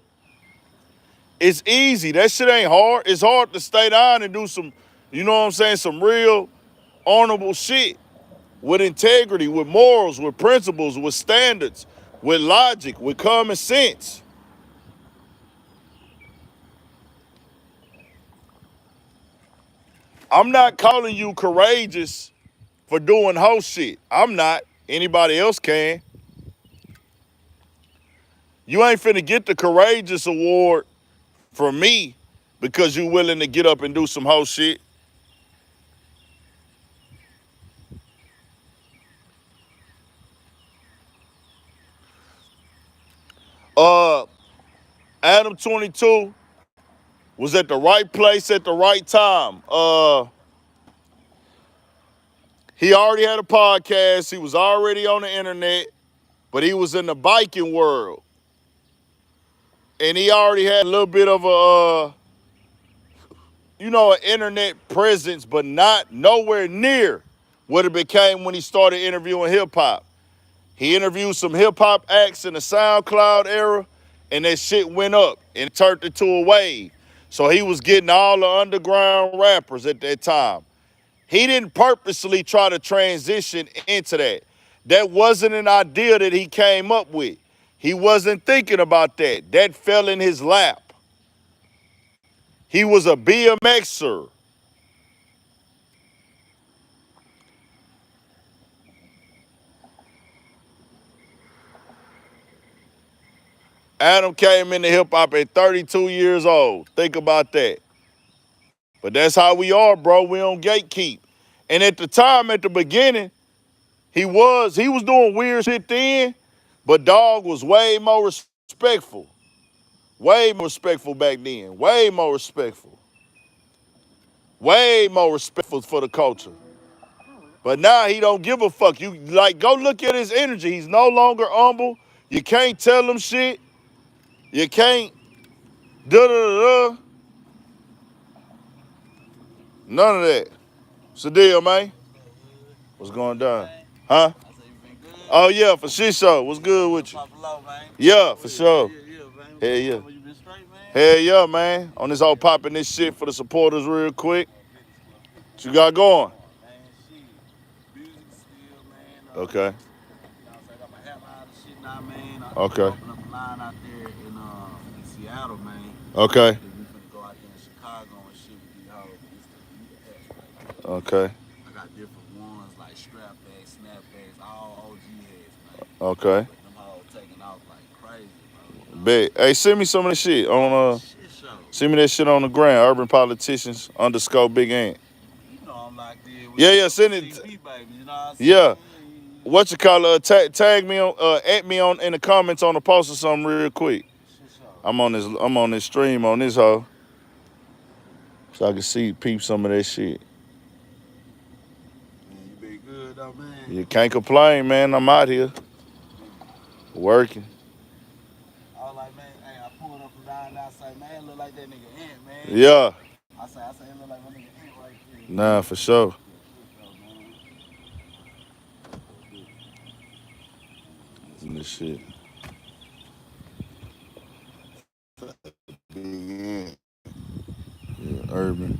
It's easy. That shit ain't hard. It's hard to stay down and do some, you know what I'm saying, some real honorable shit with integrity, with morals, with principles, with standards, with logic, with common sense. I'm not calling you courageous for doing hoe shit. I'm not. Anybody else can. You ain't finna get the courageous award from me because you willing to get up and do some hoe shit. Adam 22 was at the right place at the right time. He already had a podcast. He was already on the internet, but he was in the biking world. And he already had a little bit of a, an internet presence, but not nowhere near what it became when he started interviewing hip hop. He interviewed some hip hop acts in the SoundCloud era, and that shit went up and turned into a wave. So he was getting all the underground rappers at that time. He didn't purposely try to transition into that. That wasn't an idea that he came up with. He wasn't thinking about that. That fell in his lap. He was a BMXer. Adam came into hip hop at 32 years old. Think about that. But that's how we are, bro. We don't gatekeep. And at the time, at the beginning, he was doing weird shit then, but dog was way more respectful. Way more respectful back then. Way more respectful. Way more respectful for the culture. But now he don't give a fuck. You go look at his energy. He's no longer humble. You can't tell him shit. You can't da-da-da-da. None of that. What's the deal, man? What's going down? Huh? Oh, yeah, for sure. What's good with you? Yeah, for sure. Hell yeah. Hell yeah, man. On this all popping this shit for the supporters real quick. What you got going? Okay. Okay. Okay. Okay. I got different ones like strap bags, snap bags, all OG heads, man. Okay. Them all taking off like crazy, bro. Bet. Hey, send me some of this shit on send me that shit on the gram. Urban Politicians _ Big Ant. You know I'm locked in with Yeah, send it. CP, baby, you know what I'm Yeah. saying? What you call it? Tag me on, at me on in the comments on the post or something real quick. I'm on this stream on this hoe, so I can see peep some of that shit. Man, you been good though, man. You can't complain, man. I'm out here working. I was like, man, hey, I pulled up from down there. I say, man, it look like that nigga Ant, man. Yeah. I say, it look like my nigga Ant right here. Nah, for sure. And this shit. Yeah, urban.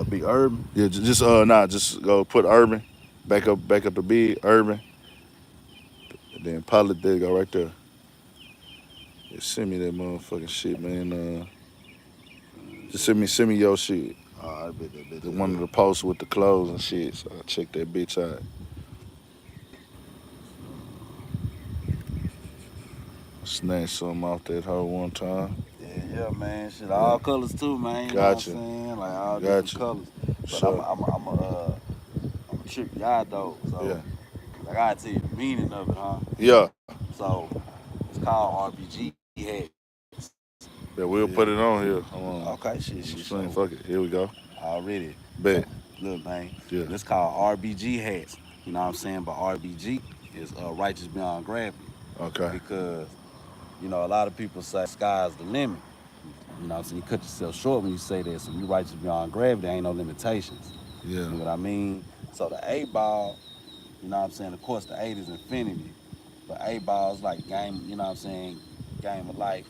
Big urban. Yeah, just go put urban. Back up the big urban. And then pilot there, go right there. Yeah, send me that motherfucking shit, man. Just send me your shit. I bet that. One of the posts with the clothes and shit. So I check that bitch out. Snatch something off that hoe one time. Yeah, man. Shit, all colors too, man. You Gotcha. know what I'm saying? Like all Gotcha. different colors. But Sure. I'm a trip y'all though. So Yeah. I gotta tell you the meaning of it, huh? Yeah. So it's called RBG head. Yeah, we'll put it on here. Hold on. Okay, shit. Fuck it. Here we go. Already. Bet. Look, man. Yeah. It's called RBG hats. You know what I'm saying? But RBG is righteous beyond gravity. Okay. Because, you know, a lot of people say sky's the limit. You know what I'm saying? You cut yourself short when you say that. So you righteous beyond gravity, ain't no limitations. Yeah. You know what I mean? So the 8-ball, you know what I'm saying? Of course, the 8 is infinity. But 8-ball is like game, you know what I'm saying? Game of life,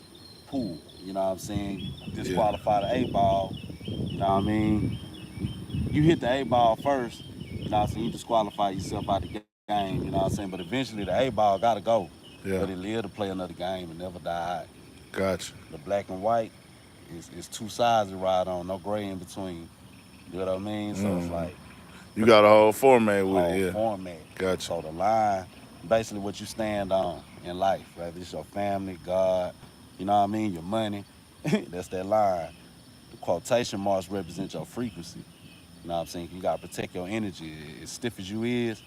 pool. You know what I'm saying? Disqualify the 8-ball. You know what I mean? You hit the 8-ball first, you know what I'm saying? You disqualify yourself out the game, you know what I'm saying? But eventually the 8-ball gotta go. Yeah. But it lived to play another game and never died. Gotcha. The black and white is two sides to ride on, no gray in between. You know what I mean? So it's like You got a whole format with whole it, yeah. format. Gotcha. So the line, basically what you stand on in life, whether it's your family, God, you know what I mean, your money. That's that line. The quotation marks represent your frequency. You know what I'm saying? You gotta protect your energy. As stiff as you is,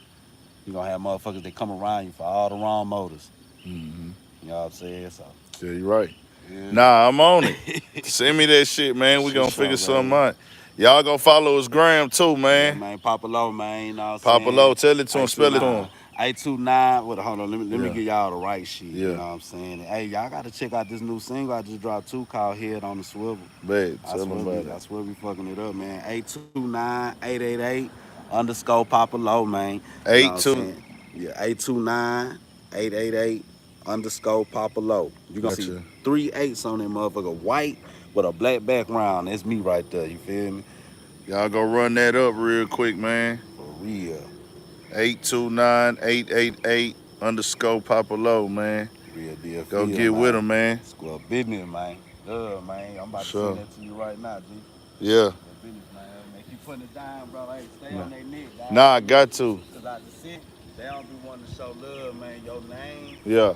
you gonna have motherfuckers that come around you for all the wrong motives. Mm-hmm. You know what I'm saying? So Yeah, you're right. yeah. Nah, I'm on it. Send me that shit, man. We Shit, gonna sure, figure something man. out. Y'all go follow his gram too, Yeah, man. man. Papa Low, man. You know what I'm Papa saying? Low, tell it to him, spell it to 829. him. 829. Hold on. Let me Yeah. get y'all the right shit. Yeah. You know what I'm saying? Hey, y'all gotta check out this new single I just dropped too called Head on the Swivel. Babe, tell him about I it. swear we fucking it up, man. 829-888 underscore Papa Low, man. You know what I'm 82. saying? Yeah, 829-888 underscore Papa Low. You gonna see Gotcha. 3 8s on that motherfucker, white with a black background. That's me right there. You feel me? Y'all go run that up real quick, man. For real. 829-888 underscore Papa Low, man. Real deal. Go Feel, get man. with him, man. Square business, man. Man. I'm about to Sure. send that to you right now, G. Yeah. Square business, man. Make you putting it down, bro. Hey, stay on their neck, dog. Nah, I got to. Cause I just see they don't be wanting to show love, man. Your name Yeah. is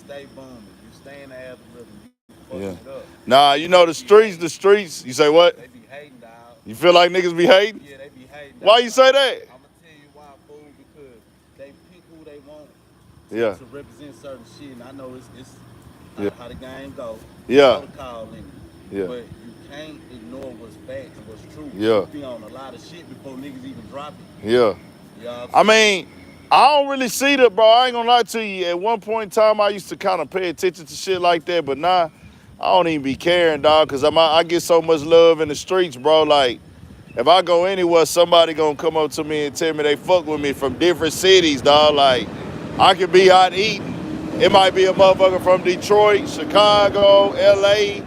stay booming. You stay in the algorithm. You fucking Yeah. it up. Nah, you know the streets. You say what? They be hating, dog. You feel like niggas be hating? Yeah, they be hating. Why you say that? I'm gonna tell you why, fool. Because they pick who they want Yeah. to represent certain shit, and I know it's Yeah. how the game go. Yeah. Protocol in it. Yeah. But you can't ignore what's facts, what's true. Yeah. You be on a lot of shit before niggas even drop it. Yeah. You know what I I'm saying? mean, I don't really see that, bro. I ain't gonna lie to you. At one point in time, I used to kind of pay attention to shit like that, but now I don't even be caring, dog, because I get so much love in the streets, bro. Like, if I go anywhere, somebody gonna come up to me and tell me they fuck with me from different cities, dog. Like, I could be out eating. It might be a motherfucker from Detroit, Chicago, LA,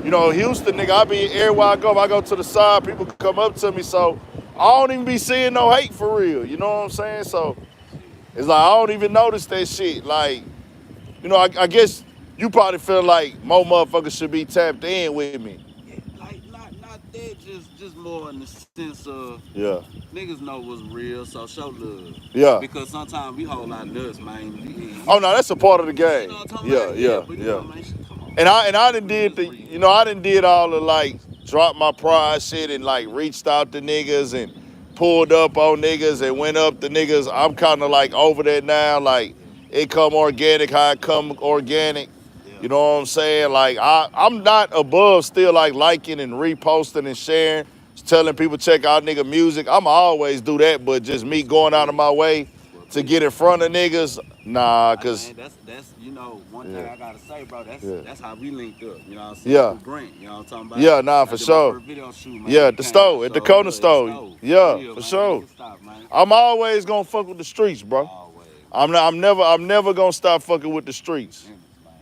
you know, Houston, nigga. I be everywhere I go. If I go to the side, people come up to me, so I don't even be seeing no hate for real. You know what I'm saying? So it's like I don't even notice that shit. Like, you know, I guess you probably feel like more motherfuckers should be tapped in with me. Yeah, like not that, just more in the sense of Yeah. niggas know what's real, so show love. Yeah. Because sometimes we hold our nuts, man. Oh no, that's a part of the You game. know what I'm talking Yeah, about? yeah, But you yeah. know, man, shit, come on. And I done did the, you know, I done did all the like drop my pride shit and like reached out to niggas and pulled up on niggas and went up to niggas. I'm kind of like over that now. Like it come organic, how it come organic. You know what I'm saying? Like I'm not above still like liking and reposting and sharing, telling people check out nigga music. I'ma always do that, but just me going out of my way to get in front of niggas, nah, cause Man, that's you know one thing Yeah. I gotta say, bro. Yeah. That's how we linked up. You know what I'm saying? Yeah. With Grant, you know what I'm talking about? Yeah, nah, I for did sure. My first video shoot, man. Yeah, We at the came store, out, at the so, corner yeah, store. Yeah, real, for man. sure. Nigga, stop, man. I'm always gonna fuck with the streets, bro. Always. I'm never gonna stop fucking with the streets. Man.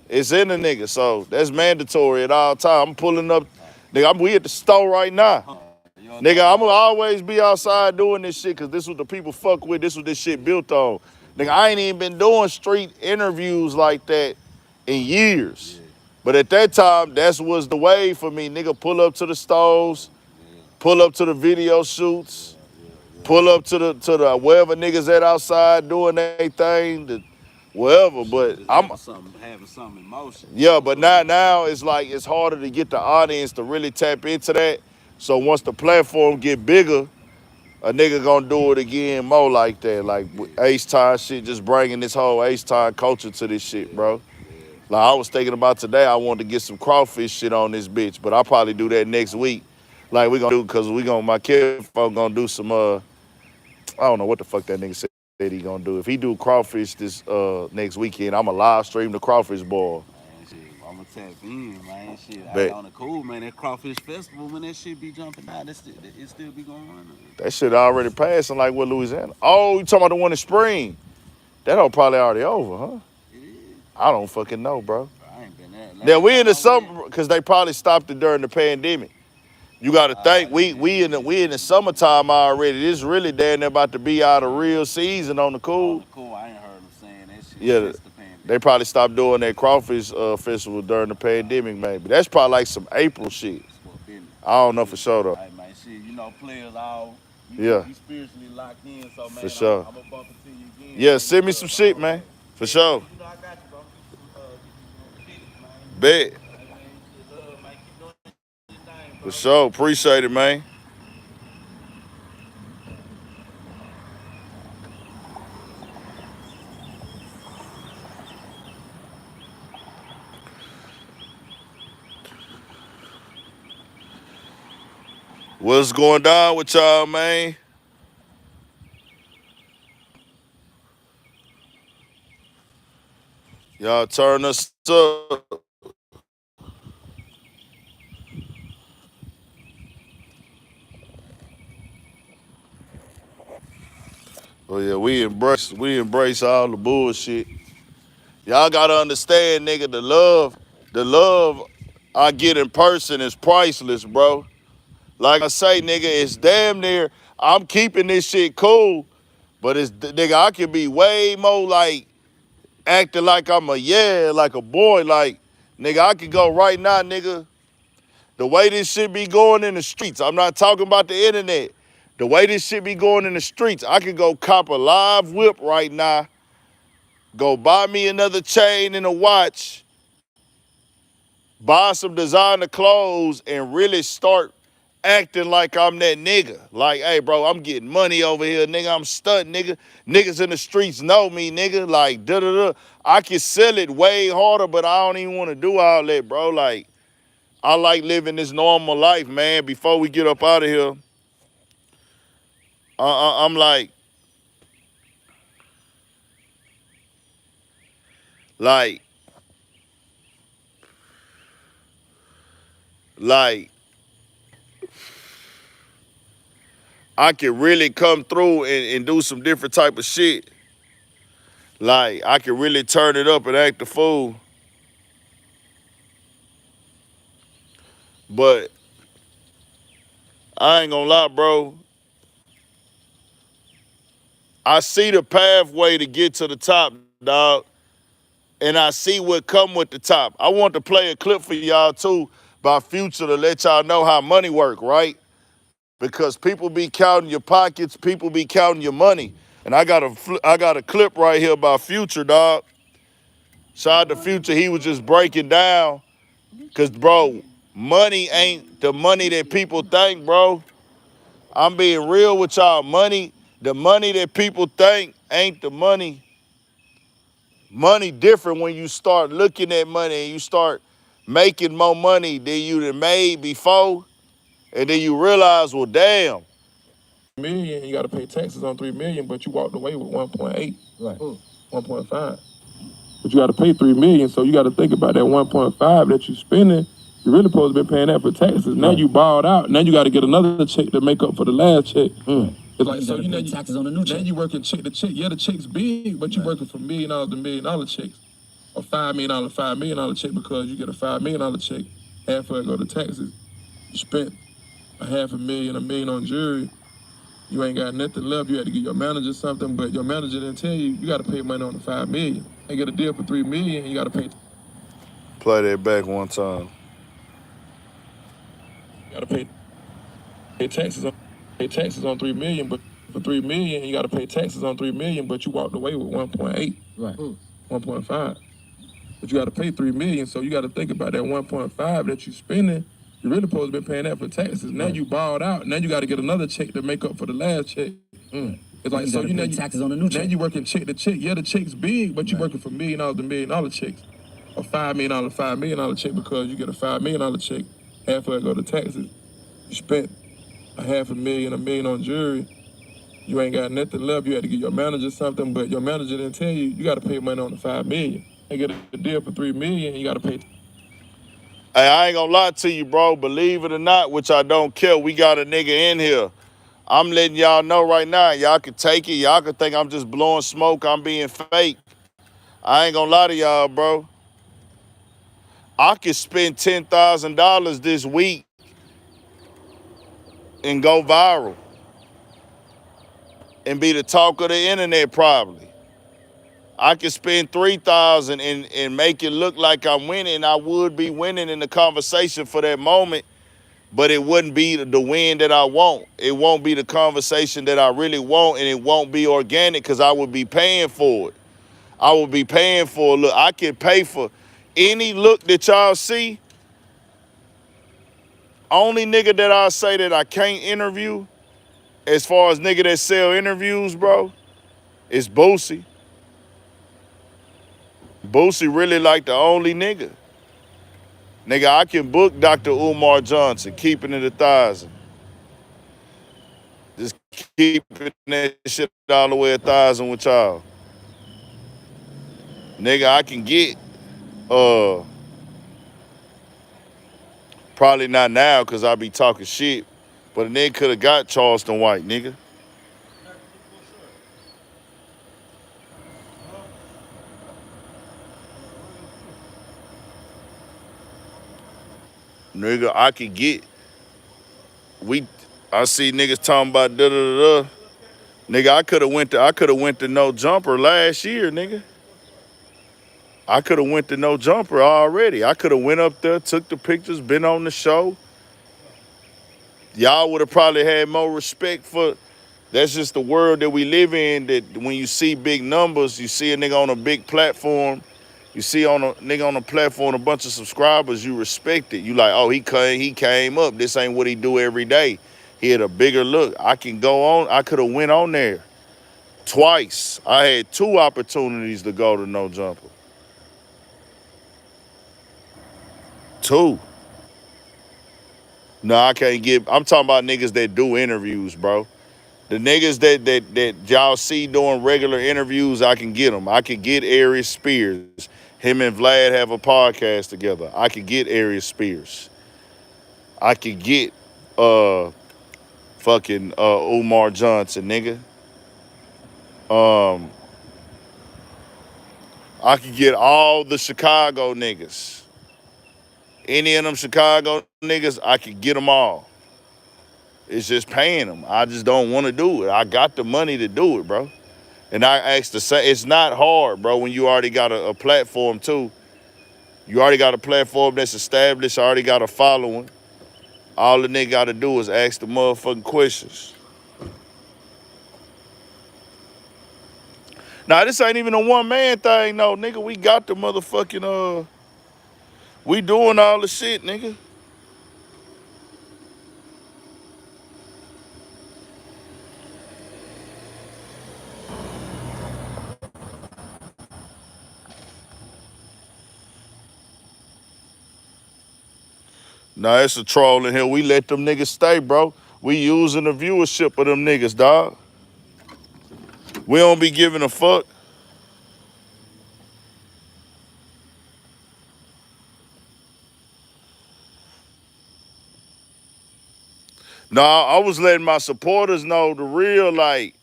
It's in the nigga, so that's mandatory at all time. I'm pulling up, nigga. We at the store right now. You know Nigga, I'm gonna always be outside doing this shit because this what the people fuck with. This what this shit built on. Nigga, I ain't even been doing street interviews like that in years. But at that time, that's was the way for me. Nigga, pull up to the stores, pull up to the video shoots, pull up to the wherever niggas at outside doing their thing, wherever. But Just I'm having something in motion. yeah, but now it's like it's harder to get the audience to really tap into that. So once the platform get bigger, a nigga gonna do it again more like that. Like with Ace Time shit, just bringing this whole Ace Time culture to this shit, bro. Like I was thinking about today, I wanted to get some crawfish shit on this bitch, but I'll probably do that next week. Like we gonna do, cause my kid folk gonna do some, I don't know what the fuck that nigga said he gonna do. If he do crawfish this next weekend, I'ma live stream the crawfish ball. I'm gonna tap in, man. Shit, Bet. on the cool, man. That crawfish festival, when that shit be jumping out, it still be going on. That shit already passing like with Louisiana. Oh, you talking about the one in spring? That all probably already over, huh? It is. I don't fucking know, bro. I ain't been there. Now we in the summer because they probably stopped it during the pandemic. You got to think we in the summertime already. This really damn near about to be out of real season on the cool. Cool, I ain't heard them saying that shit. Yeah, since the pandemic. they probably stopped doing that crawfish festival during the pandemic, maybe. That's probably like some April shit. I don't know for sure though. Hey, man, shit, you know, know, players all Yeah. we spiritually locked in. So man, For sure. I'm gonna bump into you again. Yeah, Man, send me some shit, man. For sure. You know I got you, bro. Get you some tickets, man. Bet. Hey man, shit love, man. Keep doing your thing, For bro. sure. Appreciate it, man. What's going down with y'all, man? Y'all turn us up. Oh yeah, we embrace all the bullshit. Y'all gotta understand, nigga, the love I get in person is priceless, bro. Like I say, nigga, it's damn near, I'm keeping this shit cool, but it's, nigga, I can be way more like, acting like I'm like a boy, like, nigga, I could go right now, nigga, the way this shit be going in the streets, I'm not talking about the internet, the way this shit be going in the streets, I could go cop a live whip right now, go buy me another chain and a watch, buy some designer clothes, and really start acting like I'm that nigga. Like, hey, bro, I'm getting money over here, nigga. I'm stunting, nigga. Niggas in the streets know me, nigga. Like, da-da-da. I can sell it way harder, but I don't even want to do all that, bro. Like, I like living this normal life, man. Before we get up out of here, I'm like, like, I can really come through and do some different type of shit. Like, I can really turn it up and act the fool. But I ain't gonna lie, bro. I see the pathway to get to the top, dog. And I see what come with the top. I want to play a clip for y'all too by Future to let y'all know how money work, right? Because people be counting your pockets, people be counting your money. And I got a clip right here by Future, dog. Shout out to Future, he was just breaking down. Cause bro, money ain't the money that people think, bro. I'm being real with y'all. The money that people think ain't the money. Money different when you start looking at money and you start making more money than you done made before. And then you realize, well, damn. Million, you got to pay taxes on 3 million, but you walked away with 1.8, Right. 1.5. But you got to pay 3 million, so you got to think about that 1.5 that you spending. You really supposed to be paying that for taxes. Now you balled out. Now you got to get another check to make up for the last check. It's like, so you know, taxes on the new check. Now you working check to check. Yeah, the check's big, but you working for $1 million to $1 million checks, or $5 million, $5 million check, because you get a $5 million check, half of it go to taxes. You spent a $500,000, $1 million on jewelry. You ain't got nothing left. You had to give your manager something, but your manager didn't tell you got to pay money on the $5 million. They get a deal for $3 million, you got to pay. Play that back one time. You got to pay taxes on 3 million, but for 3 million, you got to pay taxes on 3 million, but you walked away with 1.8, Right. 1.5. But you got to pay 3 million, so you got to think about that 1.5 that you spending. You really supposed to be paying that for taxes. Now you balled out. Now you got to get another check to make up for the last check. It's like, so you know, taxes on the new check. Now you working check to check. Yeah, the check's big, but you working for $1 million to $1 million checks, or $5 million, $5 million check, because you get a $5 million check, half of it go to taxes. You spent a $500,000, $1 million on jewelry. You ain't got nothing left. You had to give your manager something, but your manager didn't tell you got to pay money on the $5 million. They get a deal for $3 million, you got to pay. Hey, I ain't gonna lie to you, bro. Believe it or not, which I don't care, we got a nigga in here. I'm letting y'all know right now. Y'all can take it. Y'all can think I'm just blowing smoke. I'm being fake. I ain't gonna lie to y'all, bro. I could spend $10,000 this week and go viral and be the talk of the internet probably. I could spend $3,000 and make it look like I'm winning. I would be winning in the conversation for that moment, but it wouldn't be the win that I want. It won't be the conversation that I really want, and it won't be organic because I would be paying for it. I would be paying for a look. I can pay for any look that y'all see. Only nigga that I say that I can't interview, as far as nigga that sell interviews, bro, is Boosie. Boosie really like the only nigga. Nigga, I can book Dr. Umar Johnson, keeping it 1,000. Just keeping that shit all the way 1,000 with y'all. Nigga, I can get, probably not now because I be talking shit, but a nigga could have got Charleston White, nigga. Nigga, I could get, I see niggas talking about da-da-da-da. Nigga, I could have went to No Jumper last year, nigga. I could have went to No Jumper already. I could have went up there, took the pictures, been on the show. Y'all would have probably had more respect for, that's just the world that we live in, that when you see big numbers, you see a nigga on a big platform, you see on a nigga on a platform a bunch of subscribers, you respect it. You like, oh, he came up. This ain't what he do every day. He had a bigger look. I can go on. I could have went on there twice. I had 2 opportunities to go to No Jumper. 2. No, I can't get. I'm talking about niggas that do interviews, bro. The niggas that y'all see doing regular interviews, I can get them. I can get Aries Spears. Him and Vlad have a podcast together. I could get Aries Spears. I could get fucking Umar Johnson, nigga. I could get all the Chicago niggas. Any of them Chicago niggas, I could get them all. It's just paying them. I just don't want to do it. I got the money to do it, bro. And I asked to say, it's not hard, bro, when you already got a platform too. You already got a platform that's established, already got a following. All the nigga got to do is ask the motherfucking questions. Now, this ain't even a one-man thing, no, nigga. We got the motherfucking, we doing all the shit, nigga. Nah, it's a troll in here. We let them niggas stay, bro. We using the viewership of them niggas, dog. We don't be giving a fuck. Nah, I was letting my supporters know the real, like,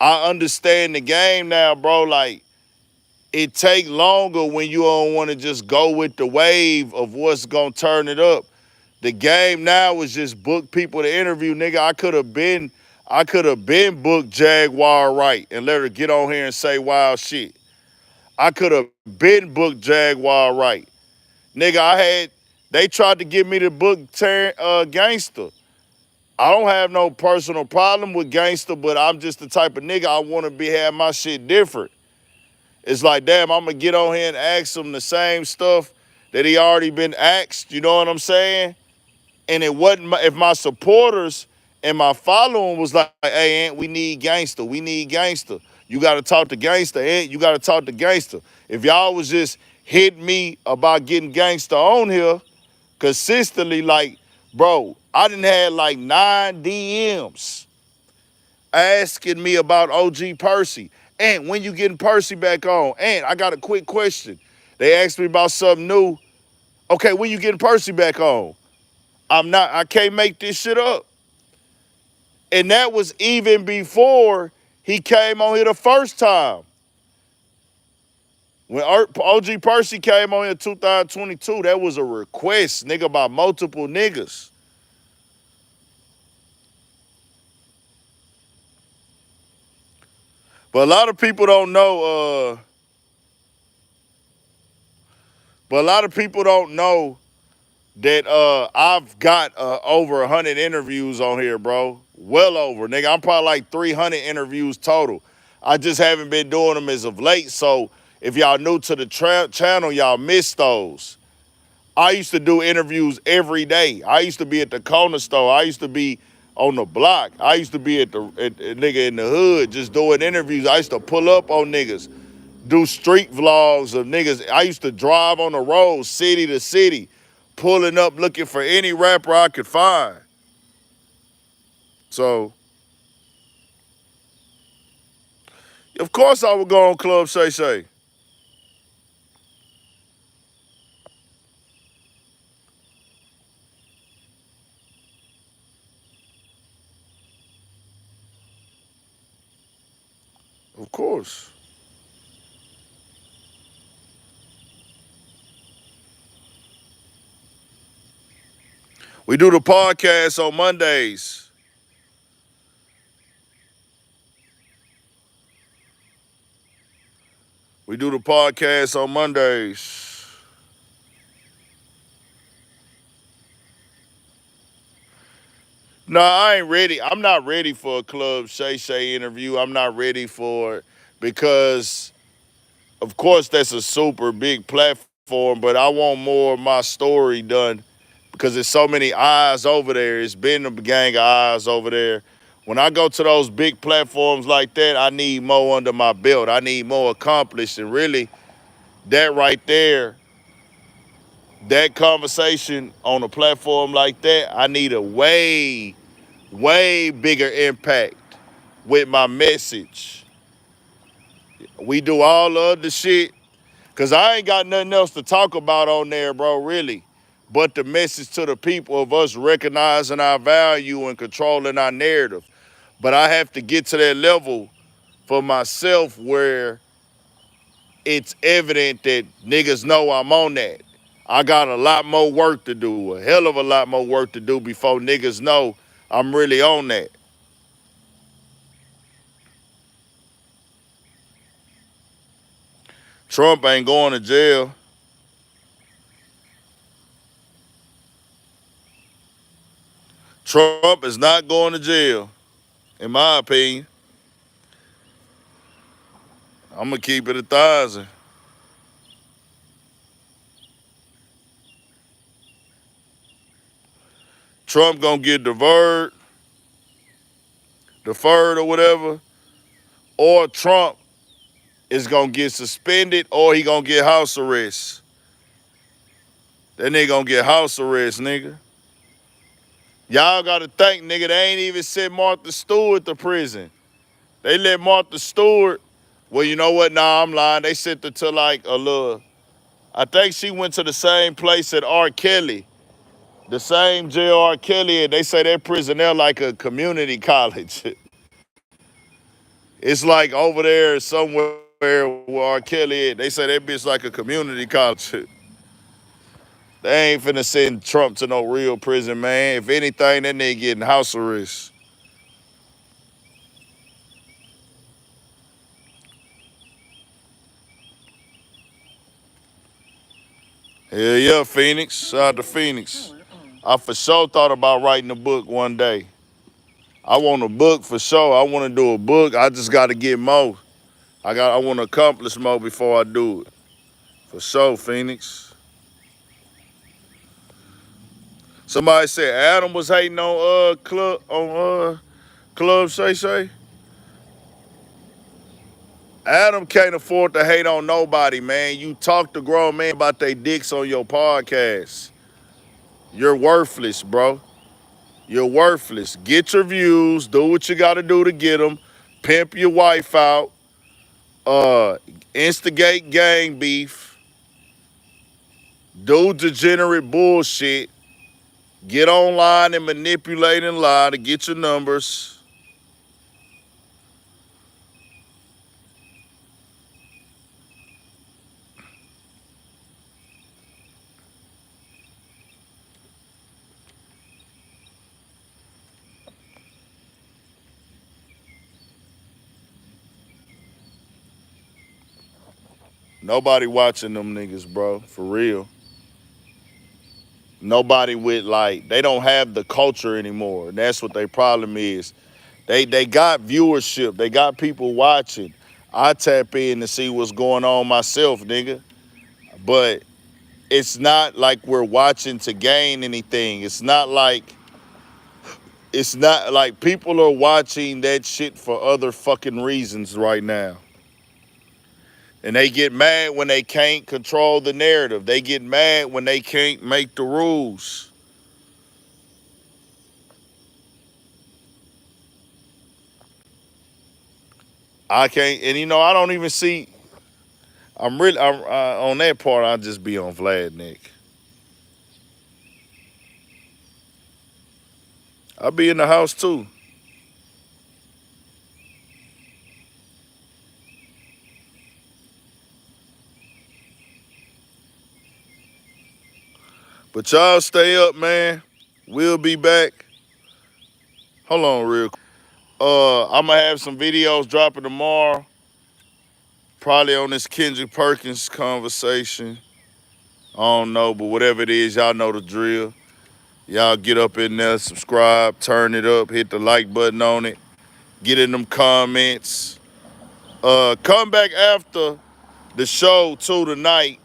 I understand the game now, bro. Like, it take longer when you don't want to just go with the wave of what's gonna turn it up. The game now is just book people to interview, nigga. I could have been booked Jaguar Wright and let her get on here and say wild shit. I could have been booked Jaguar Wright. Nigga, they tried to get me to book Gangster. I don't have no personal problem with Gangster, but I'm just the type of nigga I want to have my shit different. It's like, damn, I'm going to get on here and ask him the same stuff that he already been asked, you know what I'm saying? And it wasn't, if my supporters and my following was like, hey, Ant, we need Gangster, we need Gangster. You got to talk to Gangster, Ant, you got to talk to Gangster. If y'all was just hitting me about getting Gangster on here consistently, like, bro, I done had like 9 DMs asking me about OG Percy. And when you getting Percy back on? And I got a quick question. They asked me about something new. Okay, when you getting Percy back on? I can't make this shit up. And that was even before he came on here the first time. When OG Percy came on here in 2022, that was a request, nigga, by multiple niggas. But a lot of people don't know, but a lot of people don't know that I've got over 100 interviews on here, bro. Well over, nigga. I'm probably like 300 interviews total. I just haven't been doing them as of late. So if y'all new to the channel, y'all missed those. I used to do interviews every day. I used to be at the corner store. I used to be on the block. I used to be at nigga in the hood just doing interviews. I used to pull up on niggas, do street vlogs of niggas. I used to drive on the road, city to city, pulling up looking for any rapper I could find. So, of course I would go on Club Shay Shay. Of course. We do the podcast on Mondays. We do the podcast on Mondays. No, I ain't ready. I'm not ready for a Club Shay Shay interview. I'm not ready for it because, of course, that's a super big platform, but I want more of my story done because there's so many eyes over there. It's been a gang of eyes over there. When I go to those big platforms like that, I need more under my belt. I need more accomplished. And really, that right there, that conversation on a platform like that, I need a way bigger impact with my message. We do all the other shit, because I ain't got nothing else to talk about on there, bro, really. But the message to the people of us recognizing our value and controlling our narrative. But I have to get to that level for myself where it's evident that niggas know I'm on that. I got a lot more work to do, a hell of a lot more work to do before niggas know I'm really on that. Trump ain't going to jail. Trump is not going to jail, in my opinion. I'm going to keep it 1,000. Trump going to get deferred or whatever, or Trump is going to get suspended, or he going to get house arrest. That nigga going to get house arrest, nigga. Y'all got to think, nigga, they ain't even sent Martha Stewart to prison. They let Martha Stewart, well, you know what? Nah, I'm lying. They sent her to like a little, I think she went to the same place that R. Kelly, the same jail R. Kelly, and they say that prison there like a community college. It's like over there somewhere where R. Kelly is. They say that bitch like a community college. They ain't finna send Trump to no real prison, man. If anything, that nigga getting house arrest. Hell yeah, Phoenix. Shout out to Phoenix. I for sure thought about writing a book one day. I want a book for sure. I want to do a book. I just got to get more. I want to accomplish more before I do it. For sure, Phoenix. Somebody said Adam was hating on Club Shay Shay. Adam can't afford to hate on nobody, man. You talk to grown men about their dicks on your podcast. You're worthless, bro. You're worthless. Get your views. Do what you got to do to get them. Pimp your wife out. Instigate gang beef. Do degenerate bullshit. Get online and manipulate and lie to get your numbers. Nobody watching them niggas, bro. For real. Nobody with like, they don't have the culture anymore. And that's what their problem is. They got viewership. They got people watching. I tap in to see what's going on myself, nigga. But it's not like we're watching to gain anything. It's not like people are watching that shit for other fucking reasons right now. And they get mad when they can't control the narrative. They get mad when they can't make the rules. I can't, and I don't even see. I'm on that part. I'll just be on Vlad, Nick. I'll be in the house too. But y'all stay up, man. We'll be back. Hold on real quick. I'm gonna have some videos dropping tomorrow. Probably on this Kendrick Perkins conversation. I don't know, but whatever it is, y'all know the drill. Y'all get up in there, subscribe, turn it up, hit the like button on it, get in them comments. Come back after the show too tonight.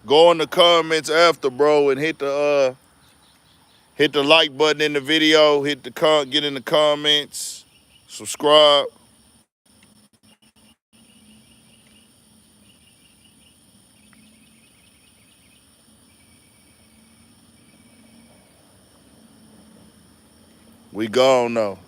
Go in the comments after, bro, and hit the like button in the video. Get in the comments, subscribe. We gone though.